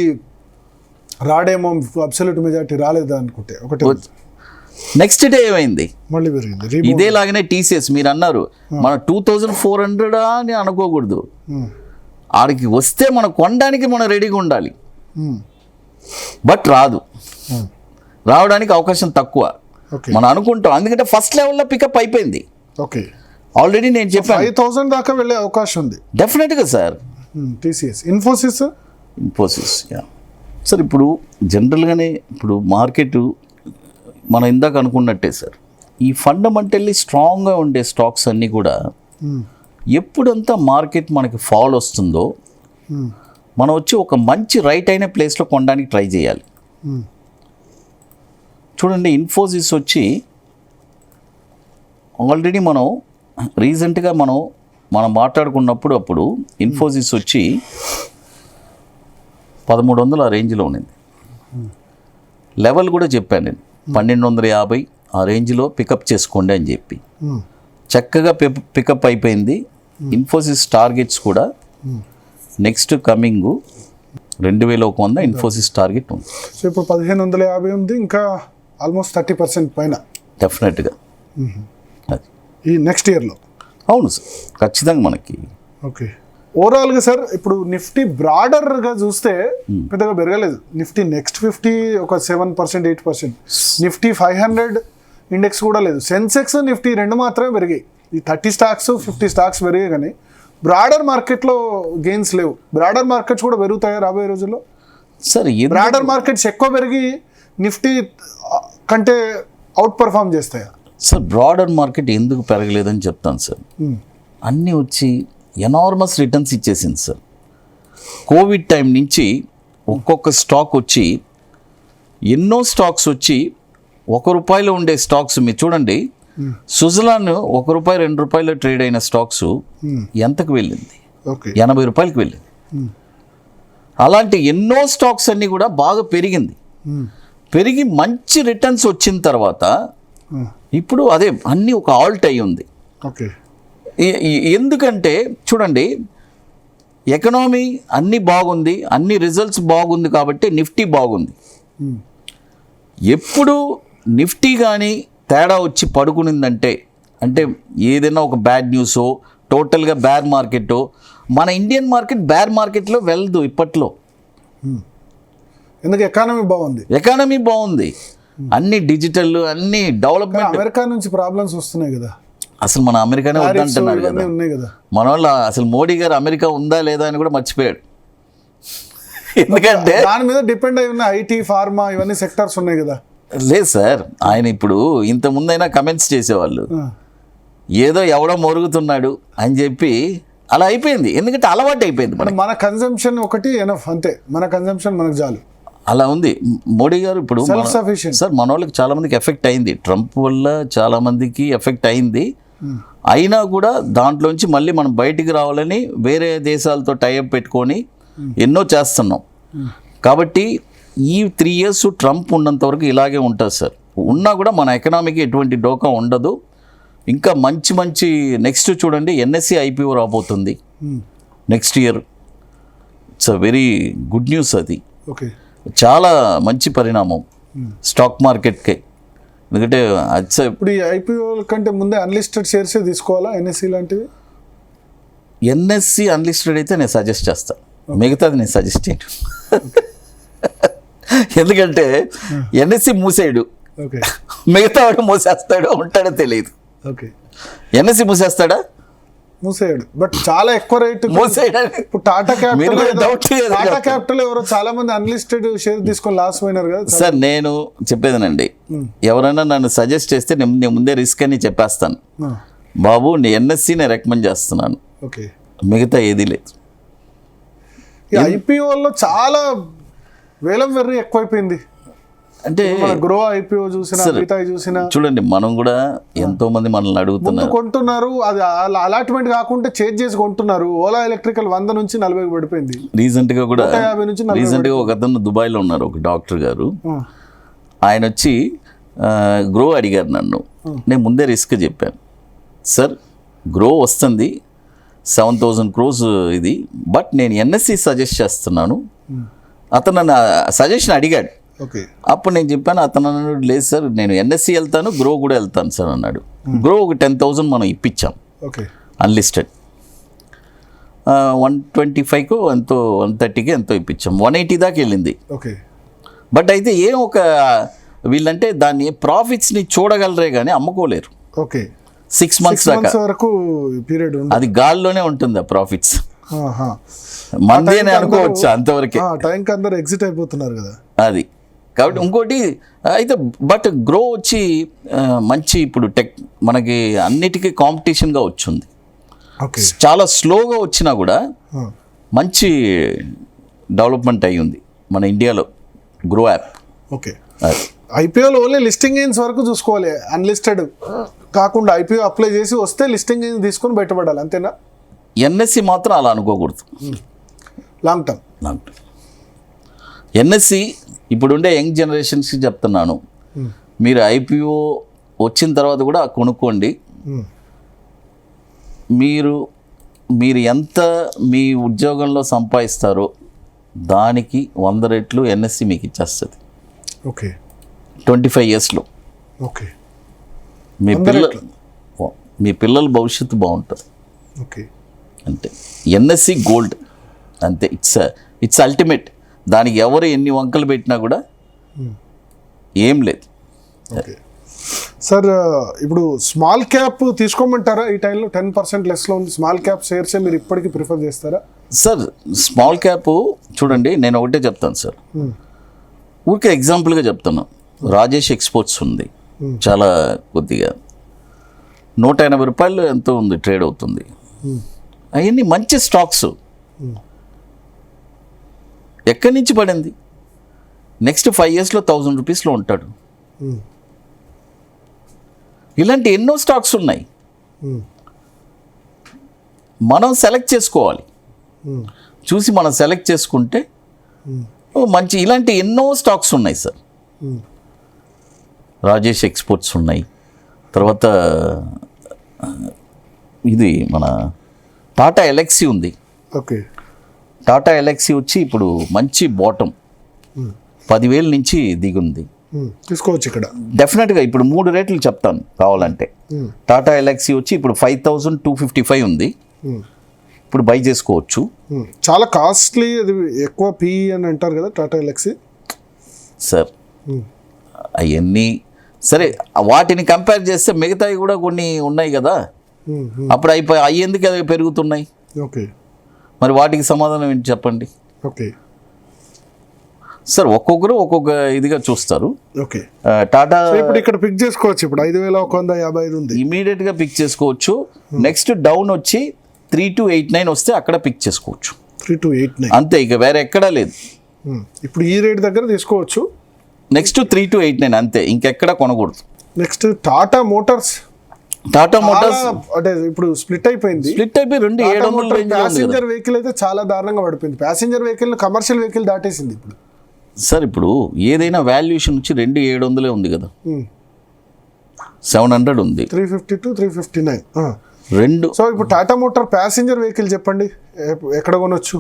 రాడేమో, అబ్సల్యూట్ మెజారిటీ రాలేదా అనుకుంటే ఒకటే రోజు. నెక్స్ట్ డే ఏమైంది? మళ్ళీ పెరిగింది. ఇదేలాగానే టీసీఎస్ మీరు అన్నారు మన 2,400 అని అనుకోకూడదు, ఆడికి వస్తే మనం కొనడానికి మనం రెడీగా ఉండాలి. బట్ రావడానికి అవకాశం తక్కువ మనం అనుకుంటాం, ఎందుకంటే ఫస్ట్ లెవెల్లో పికప్ అయిపోయింది. ఓకే, ఆల్రెడీ నేను చెప్పాను 5,000 దాకా వెళ్ళే అవకాశం ఉంది డెఫినెట్గా సార్. టీసీఎస్, ఇన్ఫోసిస్ సార్ ఇప్పుడు జనరల్గానే ఇప్పుడు మార్కెట్ మనం ఇందాక అనుకున్నట్టే సార్, ఈ ఫండమెంటల్లీ స్ట్రాంగ్గా ఉండే స్టాక్స్ అన్నీ కూడా ఎప్పుడంతా మార్కెట్ మనకి ఫాల్ వస్తుందో మనం వచ్చి ఒక మంచి రైట్ అయిన ప్లేస్లో కొనడానికి ట్రై చేయాలి. చూడండి, ఇన్ఫోసిస్ వచ్చి ఆల్రెడీ మనం రీసెంట్గా మనం మాట్లాడుకున్నప్పుడు అప్పుడు ఇన్ఫోసిస్ వచ్చి 1300 ఆ రేంజ్లో ఉన్నింది. లెవెల్ కూడా చెప్పాను నేను, 1250 ఆ రేంజ్లో పికప్ చేసుకోండి అని చెప్పి. చక్కగా పికప్ అయిపోయింది. ఇన్ఫోసిస్ టార్గెట్స్ కూడా నెక్స్ట్ కమింగ్ 2100 ఇన్ఫోసిస్ టార్గెట్ ఉంది. సో ఇప్పుడు 1550 ఉంది, ఇంకా ఆల్మోస్ట్ 30% పైన డెఫినెట్గా అది ఈ నెక్స్ట్ ఇయర్లో. అవును సార్, ఖచ్చితంగా మనకి. ఓకే, ఓవరాల్గా సార్ ఇప్పుడు నిఫ్టీ బ్రాడర్గా చూస్తే పెద్దగా పెరగలేదు. నిఫ్టీ నెక్స్ట్ 50 ఒక 7%, 8%. నిఫ్టీ 500 ఇండెక్స్ కూడా లేదు. సెన్సెక్స్ నిఫ్టీ రెండు మాత్రమే పెరిగాయి. ఈ 30 స్టాక్స్ 50 స్టాక్స్ పెరిగాయి, కానీ బ్రాడర్ మార్కెట్లో గెయిన్స్ లేవు. బ్రాడర్ మార్కెట్స్ కూడా పెరుగుతాయా రాబోయే రోజుల్లో? సార్ బ్రాడర్ మార్కెట్స్ ఎక్కువ పెరిగి నిఫ్టీ కంటే అవుట్ పర్ఫామ్ చేస్తాయా? సార్ బ్రాడర్ మార్కెట్ ఎందుకు పెరగలేదని చెప్తాను సార్. అన్నీ వచ్చి ఎనార్మస్ రిటర్న్స్ ఇచ్చేసింది సార్. కోవిడ్ టైం నుంచి ఒక్కొక్క స్టాక్ వచ్చి ఎన్నో స్టాక్స్ వచ్చి ₹1 ఉండే స్టాక్స్ మీరు చూడండి. సుజలాన్ ₹1, ₹2 ట్రేడ్ అయిన స్టాక్స్ ఎంతకు వెళ్ళింది? ₹80 వెళ్ళింది. అలాంటి ఎన్నో స్టాక్స్ అన్నీ కూడా బాగా పెరిగి మంచి రిటర్న్స్ వచ్చిన తర్వాత ఇప్పుడు అదే అన్నీ ఒక ఆల్ట్ అయి ఉంది. ఎందుకంటే చూడండి, ఎకనామీ అన్నీ బాగుంది, అన్ని రిజల్ట్స్ బాగుంది కాబట్టి నిఫ్టీ బాగుంది. ఎప్పుడు నిఫ్టీ కానీ తేడా వచ్చి పడుకునిందంటే, అంటే ఏదైనా ఒక బ్యాడ్ న్యూసో టోటల్గా బేర్ మార్కెట్టో, మన ఇండియన్ మార్కెట్ బేర్ మార్కెట్లో వెళ్ళదు ఇప్పట్లో. ఎందుకు? ఎకానమీ బాగుంది, అన్ని డిజిటల్, అన్ని డెవలప్మెంట్. అమెరికా నుంచి ప్రాబ్లమ్స్ వస్తున్నాయి కదా. అసలు మన అమెరికానే వద్దంటున్నారు కదా మన వాళ్ళు. అసలు మోడీ గారు అమెరికా ఉందా లేదా అని కూడా మర్చిపోయాడు. ఎందుకంటే దాని మీద డిపెండ్ అయి ఉన్న ఐటీ, ఫార్మా ఇవన్నీ సెక్టార్స్ ఉన్నాయి కదా. లేదు సార్, ఆయన ఇప్పుడు ఇంత ముందైనా కమెంట్స్ చేసేవాళ్ళు, ఏదో ఎవడో మొరుగుతున్నాడు అని చెప్పి అలా అయిపోయింది. ఎందుకంటే అలవాటు అయిపోయింది. మన కన్జంప్షన్ ఒకటి ఎనఫ్, అంతే. మన కన్జంప్షన్ మనకు చాలు, అలా ఉంది. మోడీ గారు ఇప్పుడు సార్ మన వాళ్ళకి చాలా మందికి ఎఫెక్ట్ అయింది, ట్రంప్ వల్ల చాలా మందికి ఎఫెక్ట్ అయింది. అయినా కూడా దాంట్లోంచి మళ్ళీ మనం బయటికి రావాలని వేరే దేశాలతో టైఅప్ పెట్టుకొని ఎన్నో చేస్తున్నాం. కాబట్టి ఈ 3 years ట్రంప్ ఉన్నంత వరకు ఇలాగే ఉంటుంది సార్. ఉన్నా కూడా మన ఎకనామీకి ఎటువంటి డోకా ఉండదు. ఇంకా మంచి నెక్స్ట్ చూడండి, ఎన్ఎస్సి ఐపీఓ రాబోతుంది next year. It's a very good news. అది చాలా మంచి పరిణామం స్టాక్ మార్కెట్కి. ఎందుకంటే ఇప్పుడు ఈ ఐపీఓ కంటే ముందే అన్లిస్టెడ్ షేర్స్ తీసుకోవాలా ఎన్ఎస్సి లాంటివి? ఎన్ఎస్సి అన్లిస్టెడ్ అయితే నేను సజెస్ట్ చేస్తాను, మిగతాది నేను సజెస్ట్ చేయను. ఎందుకంటే ఎన్ఎస్సి మూసేయడు, మిగతా వాడు మూసేస్తాడో ఉంటాడో తెలియదు. ఎన్ఎస్సి మూసేస్తాడా? మూసేయడు, బట్ చాలా ఎక్కువ రేట్ మూసేయడానికి. ఇప్పుడు టాటా క్యాపిటల్ ఎవరో చాలా మంది అన్లిస్టెడ్ షేర్ తీసుకొని లాస్ పోయినారు కదా సార్. నేను చెప్పేదేనండి, ఎవరైనా నన్ను సజెస్ట్ చేస్తే నేను ముందే రిస్క్ అని చెప్పేస్తాను. బాబు నీ ఎన్ఎస్సి నేను రికమెండ్ చేస్తున్నాను, మిగతా ఏది లేదు. ఐపీఓలో చాలా వేలం వెర్రి ఎక్కువైపోయింది. అంటే గ్రో ఐపీఓ చూసినా చూడండి, మనం కూడా ఎంతో మంది మనల్ని అడుగుతున్నారు, కొంటున్నారు. అది అలాట్మెంట్ కాకుండా చేంజ్ చేసి కొంటున్నారు. ఓలా ఎలక్ట్రికల్ 100 నుంచి 40 పడిపోయింది. రీసెంట్గా కూడా 50 నుంచి 40. రీసెంట్గా ఒక అతను దుబాయ్లో ఉన్నారు, ఒక డాక్టర్ గారు. ఆయన వచ్చి గ్రో అడిగారు నన్ను. నేను ముందే రిస్క్ చెప్పాను, సార్ గ్రో వస్తుంది 7,000 crores ఇది, బట్ నేను ఎన్ఎస్సి సజెస్ట్ చేస్తున్నాను. అతను నన్ను సజెషన్ అడిగాడు. అప్పుడు నేను చెప్పాను, అతను అన్నాడు లేదు సార్ నేను ఎన్ఎస్సి వెళ్తాను, గ్రో కూడా వెళ్తాను సార్ అన్నాడు. గ్రో ఒక 10,000 మనం ఇప్పించాం అన్లిస్టెడ్. 125కో ఎంతో 130కి ఎంతో ఇప్పించాం. 180 దాకా వెళ్ళింది. బట్ అయితే వీళ్ళంటే దాన్ని ప్రాఫిట్స్ని చూడగలరే కానీ అమ్ముకోలేరు. 6 months వరకు పీరియడ్ అది గాల్లోనే ఉంటుంది ఆ ప్రాఫిట్స్. మందేనే అనుకోవచ్చు అంతవరకే. టైంకి అందరూ ఎగ్జిట్ అయిపోతున్నారు కదా అది. కాబట్టి ఇంకోటి అయితే బట్ గ్రో వచ్చి మంచి ఇప్పుడు మనకి అన్నిటికీ కాంపిటీషన్గా వచ్చింది. ఓకే. చాలా స్లోగా వచ్చినా కూడా మంచి డెవలప్మెంట్ అయ్యి ఉంది మన ఇండియాలో గ్రో యాప్. ఓకే. ఐపీఓలో ఓన్లీ లిస్టింగ్ గెయిన్స్ వరకు చూసుకోవాలి, అన్లిస్టెడ్ కాకుండా ఐపీఓ అప్లై చేసి వస్తే లిస్టింగ్ గెయిన్స్ తీసుకొని బయటపడాలి, అంతేనా? ఎన్ఎస్సి మాత్రం అలా అనుకోకూడదు. లాంగ్ టర్మ్ ఎన్ఎస్సి ఇప్పుడుండే యంగ్ జనరేషన్స్కి చెప్తున్నాను, మీరు ఐపీఓ వచ్చిన తర్వాత కూడా కొనుక్కోండి. మీరు ఎంత మీ ఉద్యోగంలో సంపాదిస్తారో దానికి 100 రెట్లు ఎన్ఎస్సి మీకు ఇచ్చేస్తుంది. ఓకే. 25 yearsలో. ఓకే. మీ పిల్లల భవిష్యత్తు బాగుంటుంది. ఓకే. అంతే. ఎన్ఎస్సి గోల్డ్ అంతే. It's ultimate. దానికి ఎవరు ఎన్ని వంకలు పెట్టినా కూడా ఏం లేదు. ఓకే సార్, ఇప్పుడు స్మాల్ క్యాప్ తీసుకోమంటారా ఈ టైంలో? 10% లెస్లో ఉంది. స్మాల్ క్యాప్ షేర్సే మీరు ఇప్పటికీ ప్రిఫర్ చేస్తారా? సార్ స్మాల్ క్యాప్ చూడండి, నేను ఒకటే చెప్తాను సార్, ఊరికే ఎగ్జాంపుల్గా చెప్తాను. రాజేష్ ఎక్స్పోర్ట్స్ ఉంది, చాలా కొద్దిగా 180 రూపాయలు ఎంతో ఉంది, ట్రేడ్ అవుతుంది. అవన్నీ మంచి స్టాక్స్. ఎక్కడి నుంచి పడింది? నెక్స్ట్ 5 yearsలో 1000 రూపీస్లో ఉంటాడు. ఇలాంటి ఎన్నో స్టాక్స్ ఉన్నాయి, మనం సెలెక్ట్ చేసుకోవాలి. చూసి మనం సెలెక్ట్ చేసుకుంటే మంచి ఇలాంటి ఎన్నో స్టాక్స్ ఉన్నాయి సార్. రాజేష్ ఎక్స్పోర్ట్స్ ఉన్నాయి, తర్వాత ఇది మన టాటా ఎలక్సీ ఉంది. ఓకే. టాటా ఎలక్సీ వచ్చి ఇప్పుడు మంచి బాటమ్ 10,000 నుంచి దిగుంది, తీసుకోవచ్చు ఇక్కడ డెఫినెట్గా. ఇప్పుడు 3 రేట్లు చెప్తాను కావాలంటే. టాటా ఎలక్సీ వచ్చి ఇప్పుడు 5,255 ఉంది, ఇప్పుడు బై చేసుకోవచ్చు. చాలా కాస్ట్లీ, అది ఎక్కువ పిఈ అని అంటారు కదా టాటా ఎలక్సీ సార్. అవన్నీ సరే, వాటిని కంపేర్ చేస్తే మిగతావి కూడా కొన్ని ఉన్నాయి కదా, అప్పుడు అవి ఎందుకు అది పెరుగుతున్నాయి? ఓకే. మరి వాటికి సమాధానం ఏంటి చెప్పండి? ఓకే సార్, ఒక్కొక్కరు ఒక్కొక్క ఇదిగా చూస్తారు. ఓకే. టాటా ఇప్పుడు ఇక్కడ పిక్ చేసుకోవచ్చు. ఇప్పుడు 5,155 ఉంది, ఇమీడియట్గా పిక్ చేసుకోవచ్చు. నెక్స్ట్ డౌన్ వచ్చి 3289 వస్తే అక్కడ పిక్ చేసుకోవచ్చు. 3289 అంతే, ఇక వేరే ఎక్కడా లేదు. ఇప్పుడు ఈ రేట్ దగ్గర తీసుకోవచ్చు. నెక్స్ట్ 3289 అంతే, ఇంకెక్కడ కొనకూడదు. Next Tata Motors. Tata Motors అంటే ఇప్పుడు స్ప్లిట్ అయిపోయింది. 700 ప్యాసింజర్ వెహికల్ అయితే చాలా దారుణంగా పడిపోయింది. ప్యాసింజర్ వెహికల్ కమర్షియల్ వెహికల్ దాటేసింది ఇప్పుడు. సార్ ఇప్పుడు ఏదైనా వాల్యుయేషన్ వచ్చి 2,700 ఉంది కదా, 700 ఉంది, 350 to 359 రెండు. సో ఇప్పుడు టాటా మోటార్ ప్యాసింజర్ వెహికల్ చెప్పండి, ఎక్కడ కొనొచ్చు?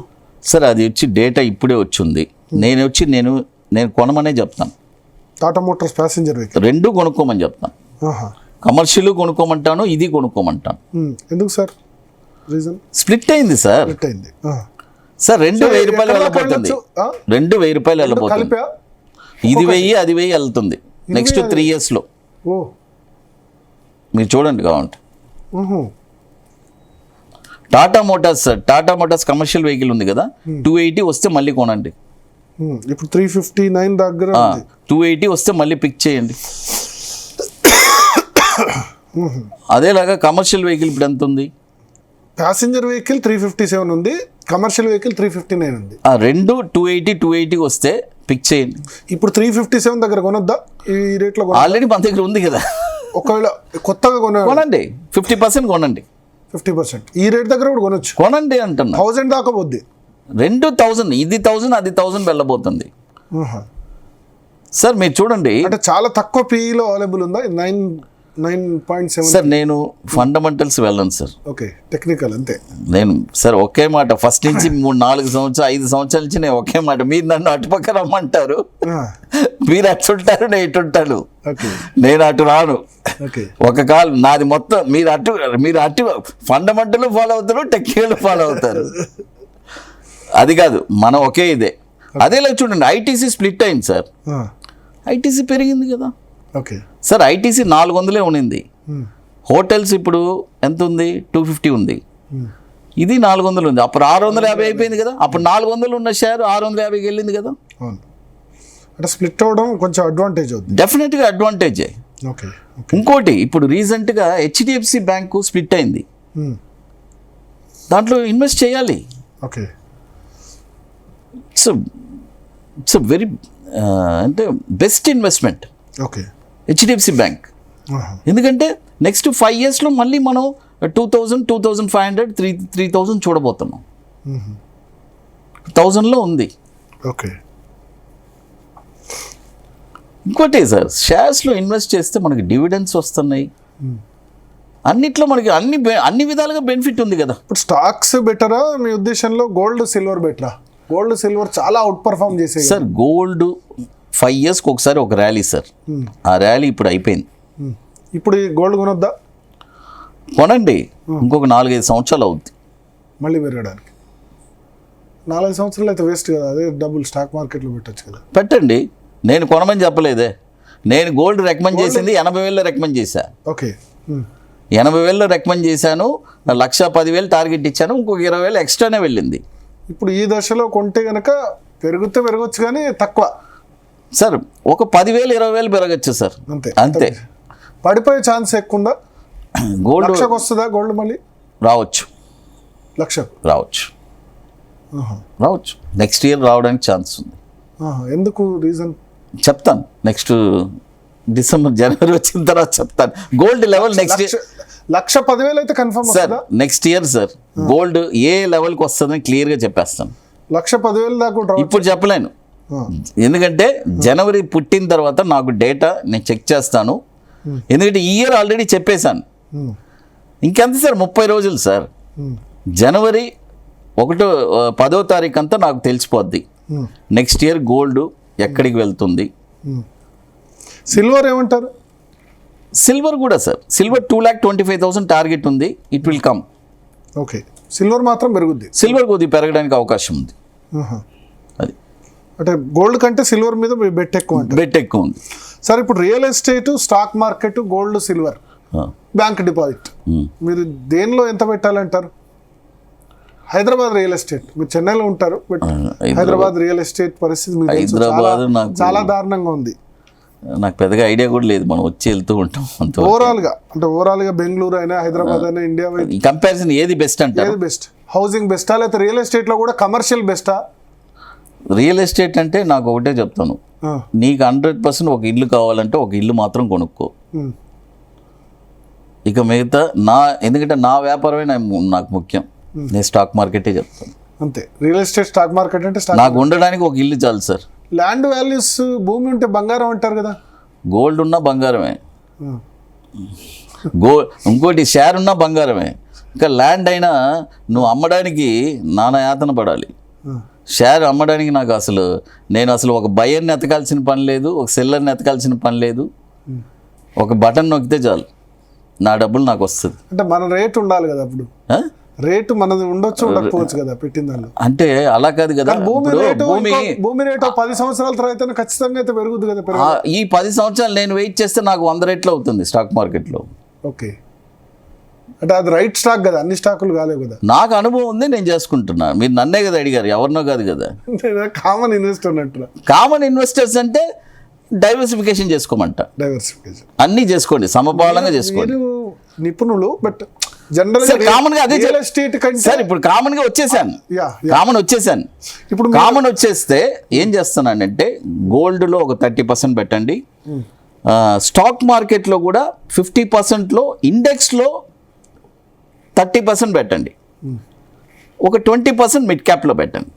సార్ అది వచ్చి డేటా ఇప్పుడే వచ్చింది. నేను కొనమనే చెప్తాను. టాటా మోటార్స్ ప్యాసింజర్ వెహికల్ 2 కొనుక్కోమని చెప్తాను. కమర్షియల్ కొనుక్కోమంటాను, ఇది కొనుక్కోమంటాను. ఎందుకు సార్? రీజన్ స్ప్లిట్ అయింది సార్. స్ప్లిట్ అయింది సార్. 2,000 రూపాయలు వెళ్ళబోతుంది, 2,000 రూపాయలు వెళ్ళబోతుంది. ఇది 1000 అది 1000 వెళ్తుంది నెక్స్ట్ 3 yearsలో. మీరు చూడండి కావాలంటే. టాటా మోటార్స్ కమర్షియల్ వెహికల్ ఉంది కదా, 280 వస్తే మళ్ళీ కొనండి. ఇప్పుడు 359 దగ్గర 280 వస్తే మళ్ళీ పిక్ చేయండి. అదేలాగా కమర్షియల్ వెహికల్ ఇప్పుడు ఎంత ఉంది? ప్యాసింజర్ వెహికల్ 357 ఉంది, కమర్షియల్ వెహికల్ 359 ఉంది. ఆ రెండు 280 వస్తే పిక్ చేయండి. ఇప్పుడు 357 దగ్గర కొనొద్దా ఈ రేట్లో? ఆల్రెడీ మన దగ్గర ఉంది కదా. ఒకవేళ కొత్తగా కొనండి, 50% కొనండి. 50% ఈ రేట్ దగ్గర కూడా కొనొచ్చు. కొనండి అంటున్నా. 1000 దాకా పోద్ది. 2,000 ఇది 1000 అది 1000 వెళ్ళబోతుంది. సార్ మీరు చూడండి, అంటే చాలా తక్కువ పీఈలో అవైలబుల్ ఉందా? 9.7. సార్ నేను ఫండమెంటల్స్ వెళ్ళను సార్. ఓకే, టెక్నికల్ అంతే. నేను సార్ ఒకే మాట ఫస్ట్ నుంచి 3-4 సంవత్సరాలు 5 సంవత్సరాల నుంచి నేను ఒకే మాట. మీరు నన్ను అటుపక్క రమ్మంటారు, మీరు అటుంటారు, నేను ఇటుంటాను. నేను అటు రాను. ఒక కాల్ నాది మొత్తం. మీరు అటు ఫండమెంటల్ ఫాలో అవుతారు, టెక్నికల్ ఫాలో అవుతారు. అది కాదు, మనం ఒకే ఇదే. అదేలా చూడండి, ఐటీసీ స్ప్లిట్ అయింది సార్. ఐటీసీ పెరిగింది కదా. ఓకే సార్, ఐటీసీ 400 ఉన్నింది. హోటల్స్ ఇప్పుడు ఎంత ఉంది? 250 ఉంది. ఇది 400 ఉంది. అప్పుడు 650 అయిపోయింది కదా. అప్పుడు 400 ఉన్న షేర్ 650కి వెళ్ళింది కదా. అంటే స్ప్లిట్ అవ్వడం కొంచెం అడ్వాంటేజ్ అవుతుంది. డెఫినెట్గా అడ్వాంటేజే. ఓకే. ఇంకోటి ఇప్పుడు రీసెంట్గా హెచ్డిఎఫ్సి బ్యాంకు స్ప్లిట్ అయింది, దాంట్లో ఇన్వెస్ట్ చేయాలి. ఓకే. ఇట్స్ వెరీ అంటే best investment okay. HDFC bank. ఎందుకంటే నెక్స్ట్ 5 yearsలో మళ్ళీ మనం 2000, 2500, 3000 చూడబోతున్నాం. 1000లో ఉంది. ఓకే. ఇంకోటి సార్, షేర్స్లో ఇన్వెస్ట్ చేస్తే మనకి డివిడెండ్స్ వస్తున్నాయి, అన్నిట్లో మనకి అన్ని విధాలుగా బెనిఫిట్ ఉంది కదా. ఇప్పుడు స్టాక్స్ బెటరా మీ ఉద్దేశంలో, గోల్డ్ సిల్వర్ బెటరా? గోల్డ్ సిల్వర్ చాలా అవుట్ పర్ఫామ్ చేసే సార్. గోల్డ్ 5 yearsకి ఒకసారి ఒక ర్యాలీ సార్, ఆ ర్యాలీ ఇప్పుడు అయిపోయింది. ఇప్పుడు ఈ గోల్డ్ కొనొద్దా? కొనండి, ఇంకొక 4-5 సంవత్సరాలు అవుద్ది మళ్ళీ పెరగడానికి. 4-5 సంవత్సరాలు అయితే వేస్ట్ కదా, అదే డబ్బులు స్టాక్ మార్కెట్లో పెట్టచ్చు కదా. పెట్టండి, నేను కొనమని చెప్పలేదే. నేను గోల్డ్ రికమెండ్ చేసింది 80,000 రికమెండ్ చేశా. ఓకే. 80,000 రికమెండ్ చేశాను, 1,10,000 టార్గెట్ ఇచ్చాను, ఇంకొక 20,000 ఎక్స్ట్రానే వెళ్ళింది. ఇప్పుడు ఈ దశలో కొంటే కనుక పెరగచ్చు కానీ తక్కువ సార్. ఒక 10,000, 20,000 పెరగచ్చు సార్, అంతే. పడిపోయే ఛాన్స్ ఎక్కువ ఉందా? గోల్డ్ లక్షకు వస్తుందా గోల్డ్? మళ్ళీ రావచ్చు, లక్షకు రావచ్చు. నెక్స్ట్ ఇయర్ రావడానికి ఛాన్స్ ఉంది. ఎందుకు? రీజన్ చెప్తాను, నెక్స్ట్ డిసెంబర్, జనవరి వచ్చిన తర్వాత చెప్తాను. గోల్డ్ లెవెల్ నెక్స్ట్ ఇయర్ 1,10,000 అయితే confirm sir. Next year sir gold ఏ లెవెల్కి వస్తుందని క్లియర్గా చెప్పేస్తాను. 1,10,000 దాకా ఇప్పుడు చెప్పలేను, ఎందుకంటే జనవరి పుట్టిన తర్వాత నాకు డేటా నేను చెక్ చేస్తాను. ఎందుకంటే ఈ ఇయర్ ఆల్రెడీ చెప్పేశాను. ఇంకెంత సార్, 30 రోజులు సార్. జనవరి 10వ తారీఖు అంతా నాకు తెలిసిపోద్ది నెక్స్ట్ ఇయర్ గోల్డ్ ఎక్కడికి వెళ్తుంది. సిల్వర్ ఏమంటారు? సిల్వర్ కూడా సార్, సిల్వర్ 2,25,000 టార్గెట్ ఉంది, it will come. Okay. Silver మాత్రం పెరుగుద్ది. సిల్వర్ కొద్దిగా పెరగడానికి అవకాశం ఉంది. అది అంటే గోల్డ్ కంటే సిల్వర్ మీద బెట్ ఎక్కువ ఉంటుంది. బెట్ ఎక్కువ ఉంది సార్. ఇప్పుడు real estate, stock market, gold, silver, bank deposit, మీరు దేనిలో ఎంత పెట్టాలంటారు? హైదరాబాద్ రియల్ ఎస్టేట్, మీరు చెన్నైలో ఉంటారు, బట్ హైదరాబాద్ రియల్ ఎస్టేట్ పరిస్థితి చాలా దారుణంగా ఉంది. నాకు పెద్దగా ఐడియా కూడా లేదు, మనం వచ్చి వెళ్తూ ఉంటాం. ఓవరాల్ గా బెంగళూరు అయినా హైదరాబాద్ అయినా ఇండియా కంపారిజన్ ఏది బెస్ట్ అంటే? ఏది బెస్ట్? హౌసింగ్ బెస్టా, లేకపోతే రియల్ ఎస్టేట్ లో కూడా కమర్షియల్ బెస్టా? రియల్ ఎస్టేట్ అంటే నాకు ఒకటే చెప్తాను, నీకు 100% ఒక ఇల్లు కావాలంటే ఒక ఇల్లు మాత్రం కొనుక్కో. ఇక మిగతా ఎందుకంటే నా వ్యాపారమే నాకు ముఖ్యం, నేను స్టాక్ మార్కెటే చెప్తాను అంతే. రియల్ ఎస్టేట్, స్టాక్ మార్కెట్ అంటే నాకు ఉండడానికి ఒక ఇల్లు చాలు సార్. ల్యాండ్ వాల్యూస్, భూమి ఉంటే బంగారం అంటారు కదా. గోల్డ్ ఉన్నా బంగారమే, ఇంకోటి షేర్ ఉన్నా బంగారమే. ఇంకా ల్యాండ్ అయినా నువ్వు అమ్మడానికి నానా యాతన పడాలి. షేర్ అమ్మడానికి నేను అసలు ఒక బయర్ని ఎతకాల్సిన పని లేదు, ఒక సెల్లర్ని ఎతకాల్సిన పని లేదు. ఒక బటన్ నొక్కితే చాలు, నా డబ్బులు నాకు వస్తుంది. అంటే మన రేట్ ఉండాలి కదా, అప్పుడు రేటు మనది ఉండొచ్చు ఉండకపోవచ్చు కదా పెట్టిన దానిలో. అంటే అలా కాదు కదా, భూమి రేటు 10 సంవత్సరాల తర్వాత ఖచ్చితంగా అయితే పెరుగుతుంది కదా. ఈ 10 సంవత్సరాలు నేను వెయిట్ చేస్తే నాకు 100 రెట్లు అవుతుంది స్టాక్ మార్కెట్లో. ఓకే. అంటే అది రైట్ స్టాక్ కదా, అన్ని స్టాకులు కాలేవు కదా. నాకు అనుభవం ఉంది, నేను చేసుకుంటున్నాను. మీరు నన్నే కదా అడిగారు, ఎవరినో కాదు కదా. కామన్ ఇన్వెస్టర్ అన్నట్టు. కామన్ ఇన్వెస్టర్స్ అంటే డైవర్సిఫికేషన్ చేసుకోమంట. డైవర్సిఫికేషన్ అన్నీ చేసుకోండి, సమపాలంగా చేసుకోండి. నిపుణులు, బట్ జనరల్ కామన్ గా అదే రియల్ ఎస్టేట్ కంటే సార్ ఇప్పుడు కామన్ గా వచ్చేసాను. ఇప్పుడు కామన్ వచ్చేస్తే ఏం చేస్తున్నానంటే గోల్డ్లో ఒక 30% పెట్టండి, స్టాక్ మార్కెట్లో కూడా 50%లో, ఇండెక్స్లో 30% పెట్టండి, ఒక 20% మిడ్ క్యాప్లో పెట్టండి.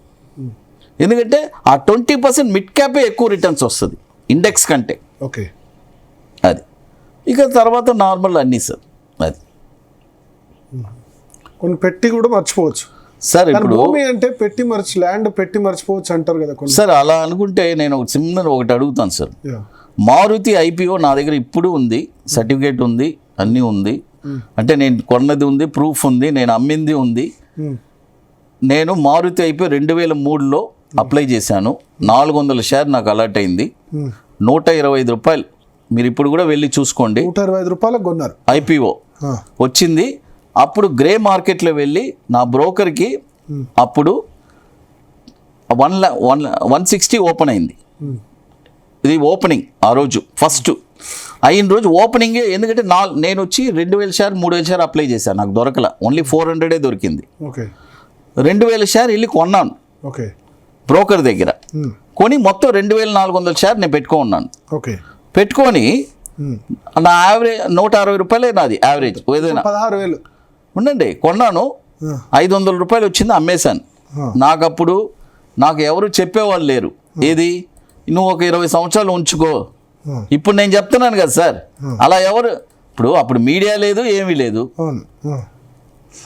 ఎందుకంటే ఆ 20% మిడ్ క్యాపే ఎక్కువ రిటర్న్స్ వస్తుంది ఇండెక్స్ కంటే. ఓకే. అది ఇక తర్వాత నార్మల్ అన్నీ సార్. అది కొన్ని పెట్టి కూడా మర్చిపోవచ్చు సార్. ఇప్పుడు భూమి అంటే ల్యాండ్ పెట్టి మర్చిపోవచ్చు అంటారు కదా సార్. అలా అనుకుంటే నేను ఒకటి అడుగుతాను సార్. మారుతి IPO నా దగ్గర ఇప్పుడు ఉంది, సర్టిఫికేట్ ఉంది, అన్నీ ఉంది. అంటే నేను కొన్నది ఉంది, ప్రూఫ్ ఉంది, నేను అమ్మింది ఉంది. నేను మారుతి IPO 2003లో అప్లై చేశాను. 400 షేర్ నాకు అలాట్ అయింది. 125 రూపాయలు. మీరు ఇప్పుడు కూడా వెళ్ళి చూసుకోండి. 125 రూపాయలకు కొన్నారు. IPO వచ్చింది. అప్పుడు గ్రే మార్కెట్లో వెళ్ళి నా బ్రోకర్కి అప్పుడు 160 ఓపెన్ అయింది. ఇది ఓపెనింగ్ ఆ రోజు ఫస్ట్ అయిన రోజు ఓపెనింగే. ఎందుకంటే నేను వచ్చి 2,000 షేర్ 3,000 షేర్ అప్లై చేశాను, నాకు దొరకల, ఓన్లీ 400 దొరికింది. ఓకే 2,000 షేర్ వెళ్ళి కొన్నాను ఓకే బ్రోకర్ దగ్గర. కొని మొత్తం 2,400 షేర్ నేను పెట్టుకున్నాను. ఓకే పెట్టుకొని నా యావరేజ్ 160 రూపాయలే నాది యావరేజ్. ఏదైనా 16,000 ఉండండి, కొన్నాను, 500 రూపాయలు వచ్చింది, అమ్మేశాను. నాకు ఎవరు చెప్పేవాళ్ళు లేరు, ఏది నువ్వు ఒక 20 సంవత్సరాలు ఉంచుకో. ఇప్పుడు నేను చెప్తున్నాను కదా సార్, అలా ఎవరు అప్పుడు మీడియా లేదు, ఏమీ లేదు.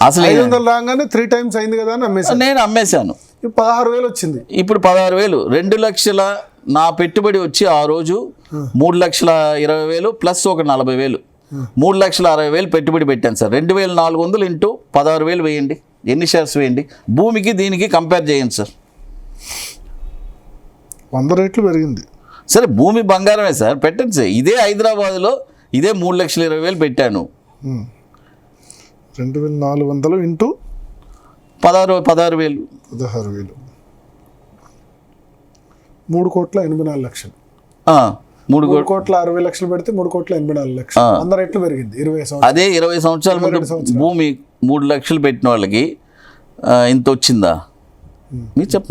అసలు 500 రాగానే 3 times అయింది కదా అని అమ్మేశాను. నేను అమ్మేశాను. 16,000 వచ్చింది. ఇప్పుడు 16,000. 2 లక్షల నా పెట్టుబడి వచ్చి ఆ రోజు 3,20,000 ప్లస్ ఒక 40,000, 3,60,000 పెట్టుబడి పెట్టాను సార్. 2,400 ఇంటూ 16,000 వేయండి, ఎన్ని షేర్స్ వేయండి, భూమికి దీనికి కంపేర్ చేయండి సార్. 100 రెట్లు పెరిగింది. సరే భూమి బంగారమే సార్, పెట్టండి సార్. ఇదే హైదరాబాద్లో ఇదే 3,20,000 పెట్టాను. 2,400 ఇంటూ 16,000 3,84,00,000. 3,60,00,000 పెడితే 3,84,00,000. 100 రెట్లు పెరిగింది 20 సంవత్సరాలు. అదే 20 సంవత్సరాల ముందు భూమి 3 లక్షలు పెట్టిన వాళ్ళకి ఇంత వచ్చిందా?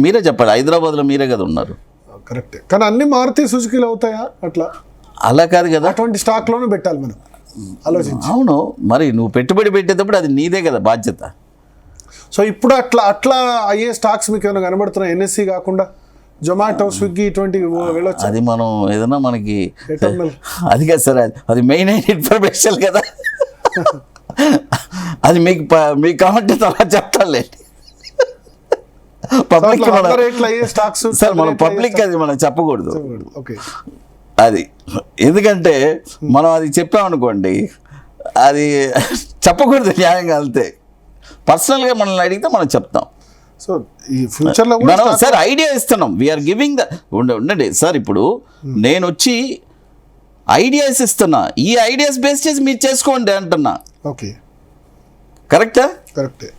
మీరే చెప్పాలి, హైదరాబాద్లో మీరే కదా ఉన్నారు. కరెక్టే, కానీ అన్ని మారుతి సుజుకీలు అవుతాయా? అలా కాదు కదా, అటువంటి స్టాక్లోనే పెట్టాలి మనం ఆలోచించి. అవును, మరి నువ్వు పెట్టుబడి పెట్టేటప్పుడు అది నీదే కదా బాధ్యత. సో ఇప్పుడు అట్లా అయ్యే స్టాక్స్ మీకు ఏమైనా కనబడుతున్నాయి? ఎన్ఎస్సి కాకుండా జొమాటో, స్విగ్గీ ఇటువంటి వెళ్ళొచ్చు. అది మనం ఏదైనా మనకి అది కదా సార్, అది మెయిన్ అయిన ఇన్ఫర్మేషన్ కదా. అది మీకు కావాలంటే తర్వాత చెప్తానులే. పబ్లిక్ సార్, మనం పబ్లిక్ అది మనం చెప్పకూడదు. ఓకే, అది ఎందుకంటే మనం అది చెప్పామనుకోండి, అది చెప్పకూడదు న్యాయంగా. అంతే, పర్సనల్గా మనల్ని అడిగితే మనం చెప్తాం. సో ఈ ఫ్యూచర్లో మనం సార్ ఐడియా ఇస్తున్నాం, వీఆర్ గివింగ్ ఉండండి సార్. ఇప్పుడు నేను వచ్చి ఐడియాస్ ఇస్తున్నా, ఈ ఐడియాస్ బేస్ చేసి మీరు చేసుకోండి అంటున్నా. ఓకే, కరెక్టా? కరెక్టే.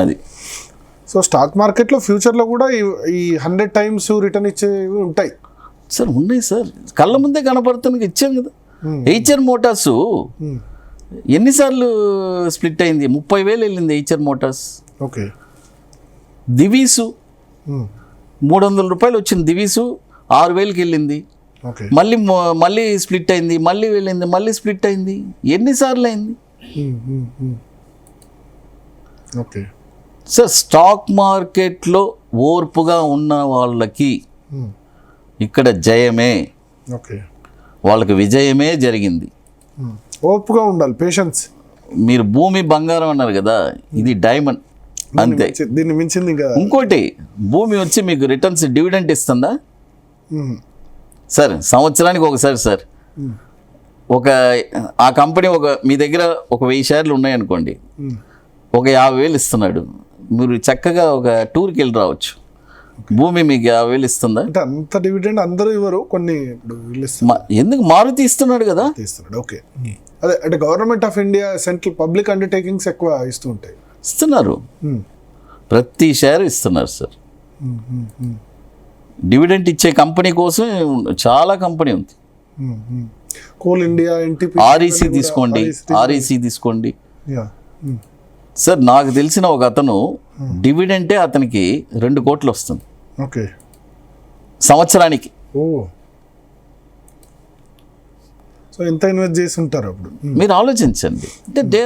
అది సో స్టాక్ మార్కెట్లో ఫ్యూచర్లో కూడా ఈ 100 times రిటర్న్ ఇచ్చేవి ఉంటాయి సార్. ఉన్నాయి సార్, కళ్ళ ముందే కనపడుతుంది, ఇచ్చాం కదా. హెచ్ఆర్ మోటార్స్ ఎన్నిసార్లు స్ప్లిట్ అయింది? 30,000 వెళ్ళింది హెచ్ఆర్ మోటార్స్. ఓకే, దివీసు 300 రూపాయలు వచ్చింది, దివీసు 6,000కి వెళ్ళింది. ఓకే, మళ్ళీ స్ప్లిట్ అయింది, మళ్ళీ వెళ్ళింది, మళ్ళీ స్ప్లిట్ అయింది. ఎన్నిసార్లు అయింది? ఓకే సార్, స్టాక్ మార్కెట్లో ఓర్పుగా ఉన్న వాళ్ళకి ఇక్కడ జయమే, ఓకే, వాళ్ళకి విజయమే జరిగింది. ఓర్పుగా ఉండాలి, పేషెన్స్. మీరు భూమి బంగారం అన్నారు కదా, ఇది డైమండ్ అంతే, దీన్ని మించింది ఇంకా. ఇంకోటి, భూమి వచ్చి మీకు రిటర్న్స్ డివిడెంట్ ఇస్తుందా సార్? సంవత్సరానికి ఒకసారి సార్. ఆ కంపెనీ మీ దగ్గర ఒక 1000 షేర్లు ఉన్నాయనుకోండి, ఒక 50,000 ఇస్తున్నాడు, మీరు చక్కగా ఒక టూర్కి వెళ్ళి రావచ్చు. భూమి మీకు 50,000 ఇస్తుందా? అంటే అంత డివిడెండ్ అందరూ ఇవ్వరు, కొన్ని ఎందుకు మారుతి ఇస్తున్నాడు కదా, ఇస్తున్నాడు. ఓకే, అదే అంటే government of India central public undertakings ఎక్కువ ఇస్తున్నారు. ప్రతి షేర్ ఇస్తున్నారు సార్. డివిడెంట్ ఇచ్చే కంపెనీ కోసం చాలా కంపెనీ ఉంది. కోల్ ఇండియా, ఎన్టీపీ, ఆర్ఈసీ తీసుకోండి సార్. నాకు తెలిసిన ఒక అతను డివిడెంటే అతనికి 2 కోట్లు వస్తుంది. ఓకే, సంవత్సరానికి. సో ఎంత ఇన్వెస్ట్ చేసి ఉంటారు అప్పుడు? మీరు ఆలోచించండి. అంటే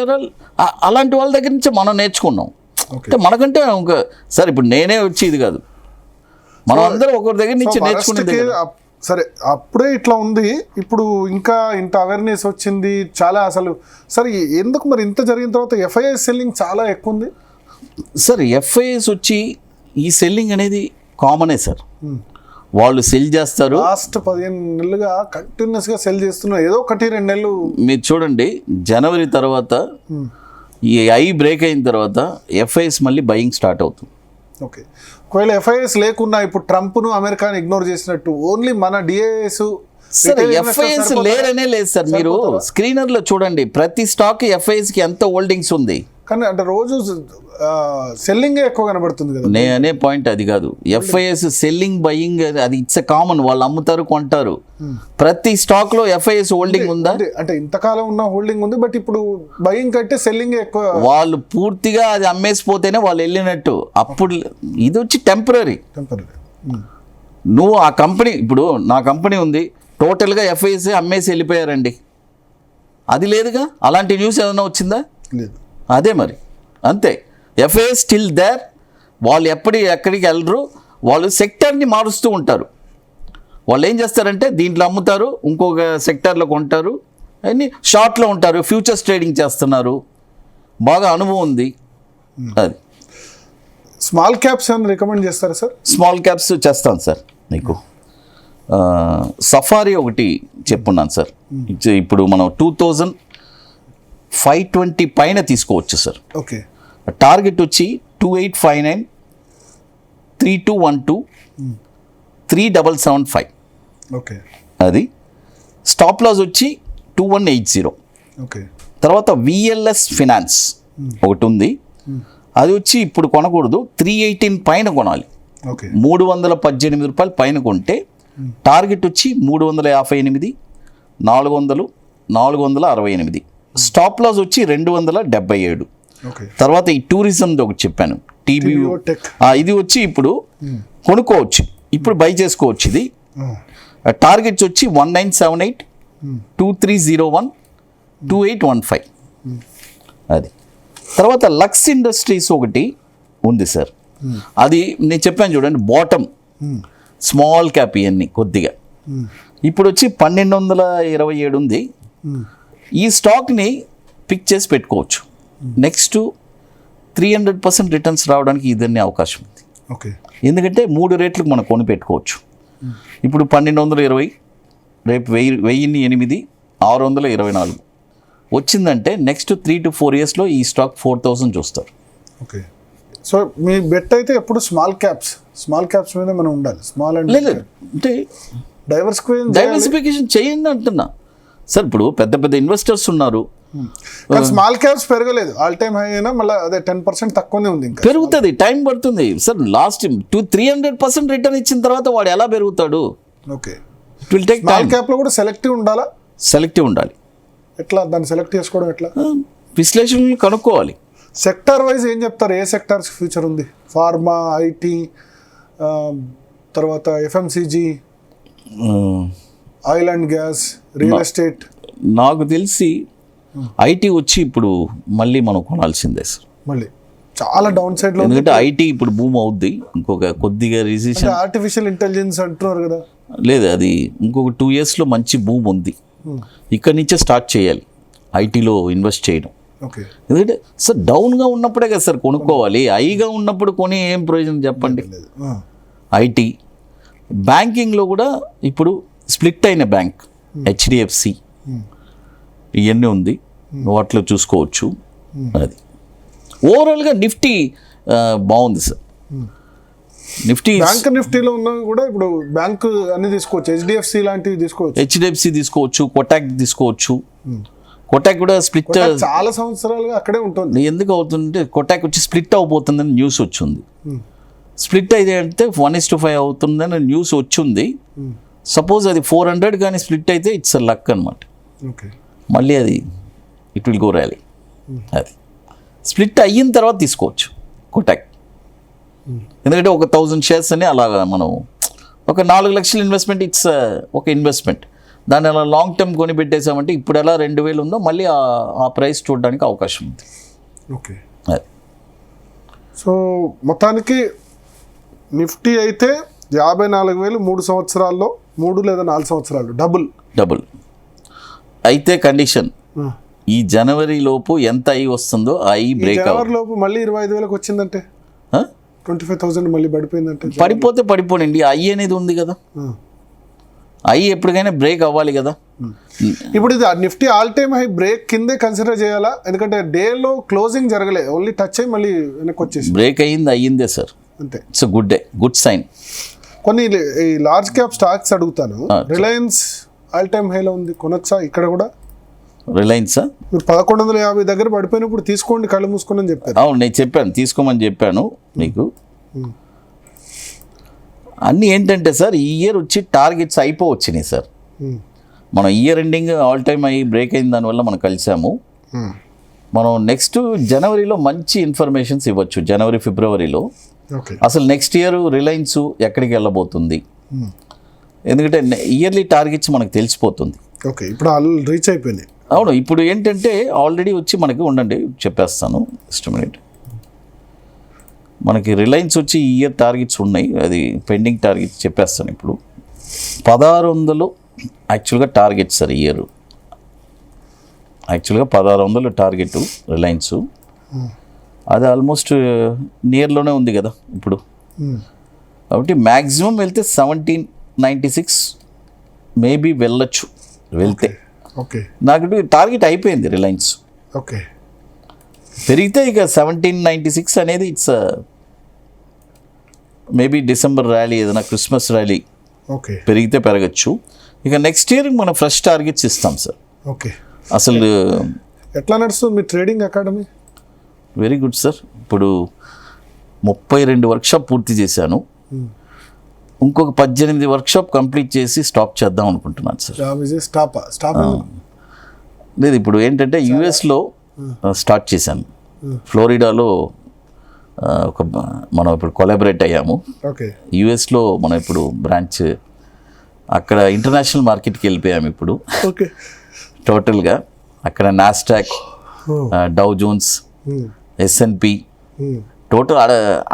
అలాంటి వాళ్ళ దగ్గర నుంచి మనం నేర్చుకున్నాం. అంటే మనకంటే సార్ ఇప్పుడు నేనే వచ్చి ఇది కాదు, మనం అందరం ఒకరి దగ్గర నుంచి నేర్చుకునేది. సరే, అప్పుడే ఇట్లా ఉంది, ఇప్పుడు ఇంకా ఇంత అవేర్నెస్ వచ్చింది చాలా. అసలు సరే, ఎందుకు మరి ఇంత జరిగిన తర్వాత ఎఫ్ఐఎస్ సెల్లింగ్ చాలా ఎక్కువ ఉంది సార్? ఎఫ్ఐఎస్ వచ్చి ఈ సెల్లింగ్ అనేది కామనే సార్. వాళ్ళు సెల్ చేస్తారు. లాస్ట్ 15 నెలలుగా కంటిన్యూస్గా సెల్ చేస్తున్నారు, ఏదో 1-2 నెలలు. మీరు చూడండి, జనవరి తర్వాత ఈ బ్రేక్ అయిన తర్వాత ఎఫ్ఐఎస్ మళ్ళీ బయింగ్ స్టార్ట్ అవుతుంది. ఓకే, ఒకవేళ ఎఫ్ఐఎస్ లేకున్నా ఇప్పుడు ట్రంప్ను అమెరికాని ఇగ్నోర్ చేసినట్టు ఓన్లీ మన డిఐఎస్ ఎఫ్ఐఎస్ లేరనే లేదు సార్. మీరు స్క్రీనర్లో చూడండి, ప్రతి స్టాక్ ఎఫ్ఐఎస్కి ఎంత హోల్డింగ్స్ ఉంది. కానీ అంటే రోజు సెల్లింగ్ ఎక్కువ కనబడుతుంది కదా. నేను అనే పాయింట్ అది కాదు. ఎఫ్ఐఎస్ సెల్లింగ్ బయింగ్ అది ఇట్స్ కామన్, వాళ్ళు అమ్ముతారు కొంటారు. ప్రతి స్టాక్ లో ఎఫ్ఐఎస్ హోల్డింగ్ ఉందా? అంటే ఇంతకాలం ఉన్న హోల్డింగ్ ఉంది, బట్ ఇప్పుడు బయింగ్ కంటే సెల్లింగ్ ఎక్కువ. వాళ్ళు పూర్తిగా అది అమ్మేసిపోతేనే వాళ్ళు వెళ్ళినట్టు. అప్పుడు ఇది వచ్చి టెంపరీ. నువ్వు ఆ కంపెనీ, ఇప్పుడు నా కంపెనీ ఉంది, టోటల్గా ఎఫ్ఐఎస్ అమ్మేసి వెళ్ళిపోయారండి, అది లేదుగా. అలాంటి న్యూస్ ఏదైనా వచ్చిందా? లేదు. అదే మరి, అంతే. FIS still there. వాళ్ళు ఎక్కడికి వెళ్ళరు, వాళ్ళు సెక్టర్ని మారుస్తూ ఉంటారు. వాళ్ళు ఏం చేస్తారంటే దీంట్లో అమ్ముతారు, ఇంకొక సెక్టర్లో కొంటారు, అన్ని షార్ట్లో ఉంటారు, ఫ్యూచర్స్ ట్రేడింగ్ చేస్తున్నారు, బాగా అనుభవం ఉంది. అది స్మాల్ క్యాప్స్ ఏమైనా రికమెండ్ చేస్తారా సార్? స్మాల్ క్యాప్స్ చేస్తాను సార్. మీకు సఫారీ ఒకటి చెప్పున్నాను సార్. ఇప్పుడు మనం 2520 పైన తీసుకోవచ్చు సార్. ఓకే. టార్గెట్ వచ్చి 2859, 3212, 3775. ఓకే. అది స్టాప్ లాస్ వచ్చి 2180. ఓకే. తర్వాత విఎల్ఎస్ ఫినాన్స్ ఒకటి ఉంది, అది వచ్చి ఇప్పుడు కొనకూడదు, 318 పైన కొనాలి. ఓకే. 318 రూపాయలు పైన కొంటే టార్గెట్ వచ్చి 358, 400, 468. స్టాప్ లాస్ వచ్చి 277. ఓకే. తర్వాత ఈ టూరిజం ఒకటి చెప్పాను, టీబీయూ, ఇది వచ్చి ఇప్పుడు కొనుక్కోవచ్చు, ఇప్పుడు బై చేసుకోవచ్చు. ఇది టార్గెట్స్ వచ్చి 1978, 2301, 2815. అది తర్వాత లక్స్ ఇండస్ట్రీస్ ఒకటి ఉంది సార్. అది నేను చెప్పాను చూడండి, బాటమ్ స్మాల్ క్యాప్ ఇవన్నీ కొద్దిగా. ఇప్పుడు వచ్చి 1227 ఉంది. ఈ స్టాక్ని పిక్ చేసి పెట్టుకోవచ్చు. నెక్స్ట్ 300% రిటర్న్స్ రావడానికి ఇదన్నీ అవకాశం ఉంది. ఓకే. ఎందుకంటే 3 రేట్లకు మనం కొని పెట్టుకోవచ్చు. ఇప్పుడు 1220, రేపు 1008, 624 వచ్చిందంటే నెక్స్ట్ 3 to 4 ఇయర్స్లో ఈ స్టాక్ 4000 చూస్తారు. ఓకే. సో మీ బెట్ అయితే ఎప్పుడు స్మాల్ క్యాప్స్ మీద మనం ఉండాలి. స్మాల్ అండ్ లేదు అంటే డైవర్సిఫికేషన్ చేయండి అంటున్నా సార్. ఇప్పుడు పెద్ద పెద్ద ఇన్వెస్టర్స్ ఉన్నారు, స్మాల్ క్యాప్స్ పెరగలేదు, ఆల్ టైమ్ హై అయినా మళ్ళీ అదే 10% తక్కువనే ఉంది. ఇంకా పెరుగుతుంది, టైం పడుతుంది సార్. లాస్ట్ 300% రిటర్న్ ఇచ్చిన తర్వాత వాడు ఎలా పెరుగుతాడు? Okay. It will take small cap లో కూడా సెలెక్టివ్ ఉండాలా? సెలెక్టివ్ ఉండాలి. ఎట్లా దాన్ని సెలెక్ట్ చేసుకోవడం ఎట్లా? విశ్లేషణలు కనుక్కోవాలి. సెక్టర్ వైజ్ ఏం చెప్తారు? ఏ సెక్టార్స్ ఫ్యూచర్ ఉంది? ఫార్మా, ఐటీ, తర్వాత FMCG, oil and gas, real estate. నాకు తెలిసి ఐటీ వచ్చి ఇప్పుడు మళ్ళీ మనం కొనాల్సిందే సార్. మళ్ళీ చాలా డౌన్ సైడ్ లో, ఎందుకంటే ఐటీ ఇప్పుడు బూమ్ అవుద్ది. ఇంకొక కొద్దిగా రిజిషన్, ఆర్టిఫిషియల్ ఇంటెలిజెన్స్ అంటున్నారు కదా. లేదు, అది ఇంకొక 2 ఇయర్స్లో మంచి బూమ్ ఉంది. ఇక్కడి నుంచే స్టార్ట్ చేయాలి ఐటీలో ఇన్వెస్ట్ చేయడం. ఓకే. ఎందుకంటే సార్ డౌన్గా ఉన్నప్పుడే కదా సార్ కొనుక్కోవాలి. హైగా ఉన్నప్పుడు కొని ఏం ప్రయోజనం చెప్పండి. ఐటీ బ్యాంకింగ్లో కూడా ఇప్పుడు స్ప్లిట్ అయిన బ్యాంక్ హెచ్డిఎఫ్సి ఇవన్నీ ఉంది, వాటిలో చూసుకోవచ్చు. అది ఓవరాల్గా నిఫ్టీ బాగుంది సార్. నిఫ్టీలో ఉన్నవి కూడా ఇప్పుడు బ్యాంక్ అన్ని తీసుకోవచ్చు, హెచ్డిఎఫ్సి లాంటివి తీసుకోవచ్చు, హెచ్డిఎఫ్సి తీసుకోవచ్చు, కోటాక్ తీసుకోవచ్చు. కోటాక్ కూడా స్ప్లిట్ చాలా సంవత్సరాలుగా అక్కడే ఉంటుంది. ఎందుకు అవుతుందంటే కోటాక్ వచ్చి స్ప్లిట్ అవబోతుందని న్యూస్ వచ్చింది. స్ప్లిట్ అయితే అంటే 1:5 అవుతుందని న్యూస్ వచ్చింది. సపోజ్ అది 400 కానీ స్ప్లిట్ అయితే ఇట్స్ లక్ అనమాట. ఓకే. మళ్ళీ అది ఇట్ విల్ గో ర్యాలీ. అది స్ప్లిట్ అయిన తర్వాత తీసుకోవచ్చు కోటాక్. ఎందుకంటే ఒక 1000 షేర్స్ అని అలాగా మనం ఒక 4 లక్షల ఇన్వెస్ట్మెంట్, ఇట్స్ ఒక ఇన్వెస్ట్మెంట్. దాన్ని అలా లాంగ్ టర్మ్ కొని పెట్టేసామంటే ఇప్పుడు ఎలా 2000 ఉందో మళ్ళీ ఆ ప్రైస్ చూడడానికి అవకాశం ఉంది. ఓకే. అది సో మొత్తానికి నిఫ్టీ అయితే 54,000 3 సంవత్సరాల్లో, 3 లేదా 4 సంవత్సరాలు డబుల్ అయితే కండిషన్ ఈ జనవరి లోపు ఎంత అయి వస్తుందో అయి బ్రేక్ జనవరి లోపు మళ్ళీ 25,000 వచ్చిందంటే 25,000 మళ్ళీ పడిపోయిందంటే పడిపోనండి. ఐ అనేది ఉంది కదా, ఐ ఎప్పటికైనా బ్రేక్ అవ్వాలి కదా. ఇప్పుడు ఇది Nifty all time high break కిందే కన్సిడర్ చేయాలా? ఎందుకంటే డేలో క్లోజింగ్ జరగలేదు, ఓన్లీ టచ్ అయ్యి మళ్ళీ వెనక్కి వచ్చేసి బ్రేక్ అయ్యిందే సార్. అంతే. It's good day, good sign. కొన్ని ఈ లార్జ్ క్యాప్ స్టాక్స్ అడుగుతాను. రిలయన్స్ ఆల్ టైమ్ హైలో ఉంది, కొనొచ్చా ఇక్కడ కూడా? రిలయన్సా? మీరు 1150 దగ్గర పడిపోయినప్పుడు తీసుకోండి కళ్ళు మూసుకొని అని చెప్పారు. అవును, నేను చెప్పాను తీసుకోమని చెప్పాను మీకు. అన్నీ ఏంటంటే సార్ ఈ ఇయర్ వచ్చి టార్గెట్స్ అయిపోవచ్చినాయి సార్. మనం ఇయర్ ఎండింగ్ ఆల్ టైమ్ అయ్యి బ్రేక్ అయిన దానివల్ల మనం కలిసాము. మనం నెక్స్ట్ జనవరిలో మంచి ఇన్ఫర్మేషన్స్ ఇవ్వచ్చు. జనవరి ఫిబ్రవరిలో ఓకే అసలు నెక్స్ట్ ఇయర్ రిలయన్స్ ఎక్కడికి వెళ్ళబోతుంది, ఎందుకంటే ఇయర్లీ టార్గెట్స్ మనకు తెలిసిపోతుంది. ఓకే ఇప్పుడు ఆల్రెడీ రీచ్ అయిపోయినాయి. అవును, ఇప్పుడు ఏంటంటే ఆల్రెడీ వచ్చి మనకి ఉండండి చెప్పేస్తాను జస్ట్ మినిట్. మనకి రిలయన్స్ వచ్చి ఈ ఇయర్ టార్గెట్స్ ఉన్నాయి, అది పెండింగ్ టార్గెట్స్ చెప్పేస్తాను ఇప్పుడు. 1600 యాక్చువల్గా టార్గెట్ సార్ ఇయర్. యాక్చువల్గా 1600 టార్గెట్ రిలయన్స్. అది ఆల్మోస్ట్ నియర్లోనే ఉంది కదా ఇప్పుడు. కాబట్టి మ్యాక్సిమం వెళ్తే 1796 మేబీ వెళ్ళొచ్చు వెళ్తే. ఓకే నాకు టార్గెట్ అయిపోయింది రిలయన్స్. ఓకే పెరిగితే ఇక 1796 అనేది ఇట్స్ మేబీ డిసెంబర్ ర్యాలీ ఏదైనా క్రిస్మస్ ర్యాలీ ఓకే పెరిగితే పెరగచ్చు. ఇక నెక్స్ట్ ఇయర్ మనం ఫ్రెష్ టార్గెట్స్ ఇస్తాం సార్. ఓకే అసలు ఎట్లా నడుస్తుంది మీ trading academy? Very good sir. ఇప్పుడు 32 వర్క్షాప్ పూర్తి చేశాను. ఇంకొక 18 వర్క్షాప్ కంప్లీట్ చేసి స్టాప్ చేద్దాం అనుకుంటున్నాను సార్. స్టాప్ లేదు, ఇప్పుడు ఏంటంటే యుఎస్లో స్టార్ట్ చేశాను. ఫ్లోరిడాలో మనం ఇప్పుడు కొలాబరేట్ అయ్యాము. ఓకే యుఎస్లో మనం ఇప్పుడు బ్రాంచ్ అక్కడ ఇంటర్నేషనల్ మార్కెట్కి వెళ్ళిపోయాము ఇప్పుడు. ఓకే టోటల్గా అక్కడ నాస్డాక్, డౌ జోన్స్, S&P టోటల్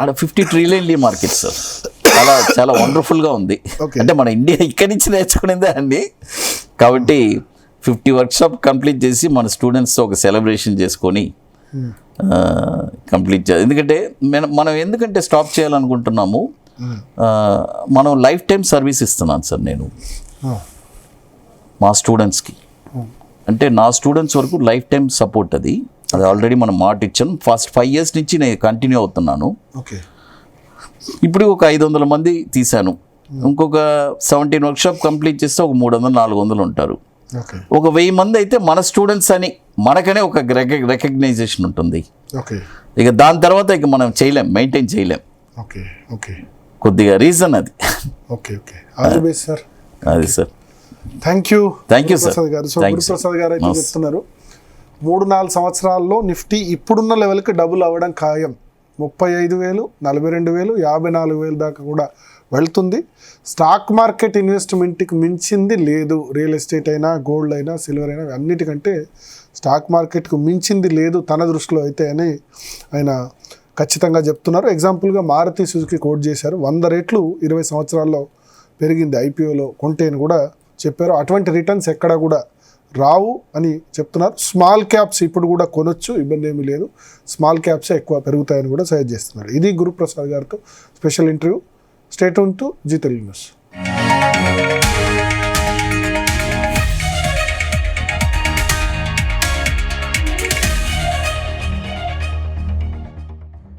ఆడ 50 ట్రిలియన్లీ మార్కెట్ సార్. చాలా చాలా వండర్ఫుల్గా ఉంది. అంటే మన ఇండియా ఇక్కడి నుంచి నేర్చుకునేదే అండి. కాబట్టి 50 వర్క్షాప్ కంప్లీట్ చేసి మన స్టూడెంట్స్తో ఒక సెలబ్రేషన్ చేసుకొని కంప్లీట్ చేయాలి. ఎందుకంటే మనం ఎందుకంటే స్టాప్ చేయాలనుకుంటున్నాము, మనం లైఫ్ టైం సర్వీస్ ఇస్తున్నాను సార్ నేను మా స్టూడెంట్స్కి. అంటే నా స్టూడెంట్స్ వరకు లైఫ్ టైం సపోర్ట్ అది ఆల్రెడీ మనం మాట ఇచ్చాను. ఫస్ట్ 5 years నుంచి నేను కంటిన్యూ అవుతున్నాను. ఓకే ఇప్పుడు ఒక 500 మంది తీశాను. ఇంకొక 17 వర్క్షాప్ కంప్లీట్ చేస్తే ఒక 300-400 ఉంటారు. ఒక 1000 మంది అయితే మన స్టూడెంట్స్ అని మనకనే ఒక రికగ్నైజేషన్ ఉంటుంది. ఓకే ఇక దాని తర్వాత ఇక మనం మెయింటైన్ చేయలేం. ఓకే ఓకే కొద్దిగా రీజన్ అది. Okay okay all the best sir. అది sir. Thank you sir. Prasad గారు. సో గురుప్రసాద్ గారు అయితే చెప్తున్నారు 3-4 సంవత్సరాల్లో నిఫ్టీ ఇప్పుడున్న లెవెల్కి డబుల్ అవ్వడం ఖాయం. 35,000, 42,000, 54,000 దాకా కూడా వెళ్తుంది. స్టాక్ మార్కెట్ ఇన్వెస్ట్మెంట్కి మించింది లేదు. రియల్ ఎస్టేట్ అయినా, గోల్డ్ అయినా, సిల్వర్ అయినా అన్నిటికంటే స్టాక్ మార్కెట్కు మించింది లేదు తన దృష్టిలో అయితే అని ఆయన ఖచ్చితంగా చెప్తున్నారు. ఎగ్జాంపుల్గా మారుతి సుజుకి కోట్ చేశారు. 100 రెట్లు 20 సంవత్సరాల్లో పెరిగింది ఐపీఓలో కొంటే అని కూడా చెప్పారు. అటువంటి రిటర్న్స్ ఎక్కడ కూడా రావు అని చెప్తున్నారు. స్మాల్ క్యాప్స్ ఇప్పుడు కూడా కొనొచ్చు, ఇబ్బంది ఏమీ లేదు. స్మాల్ క్యాప్సే ఎక్కువ పెరుగుతాయని కూడా సజెస్ట్ చేస్తున్నారు. ఇది గురుప్రసాద్ గారితో special interview. Stay tune to Zee Telugu news.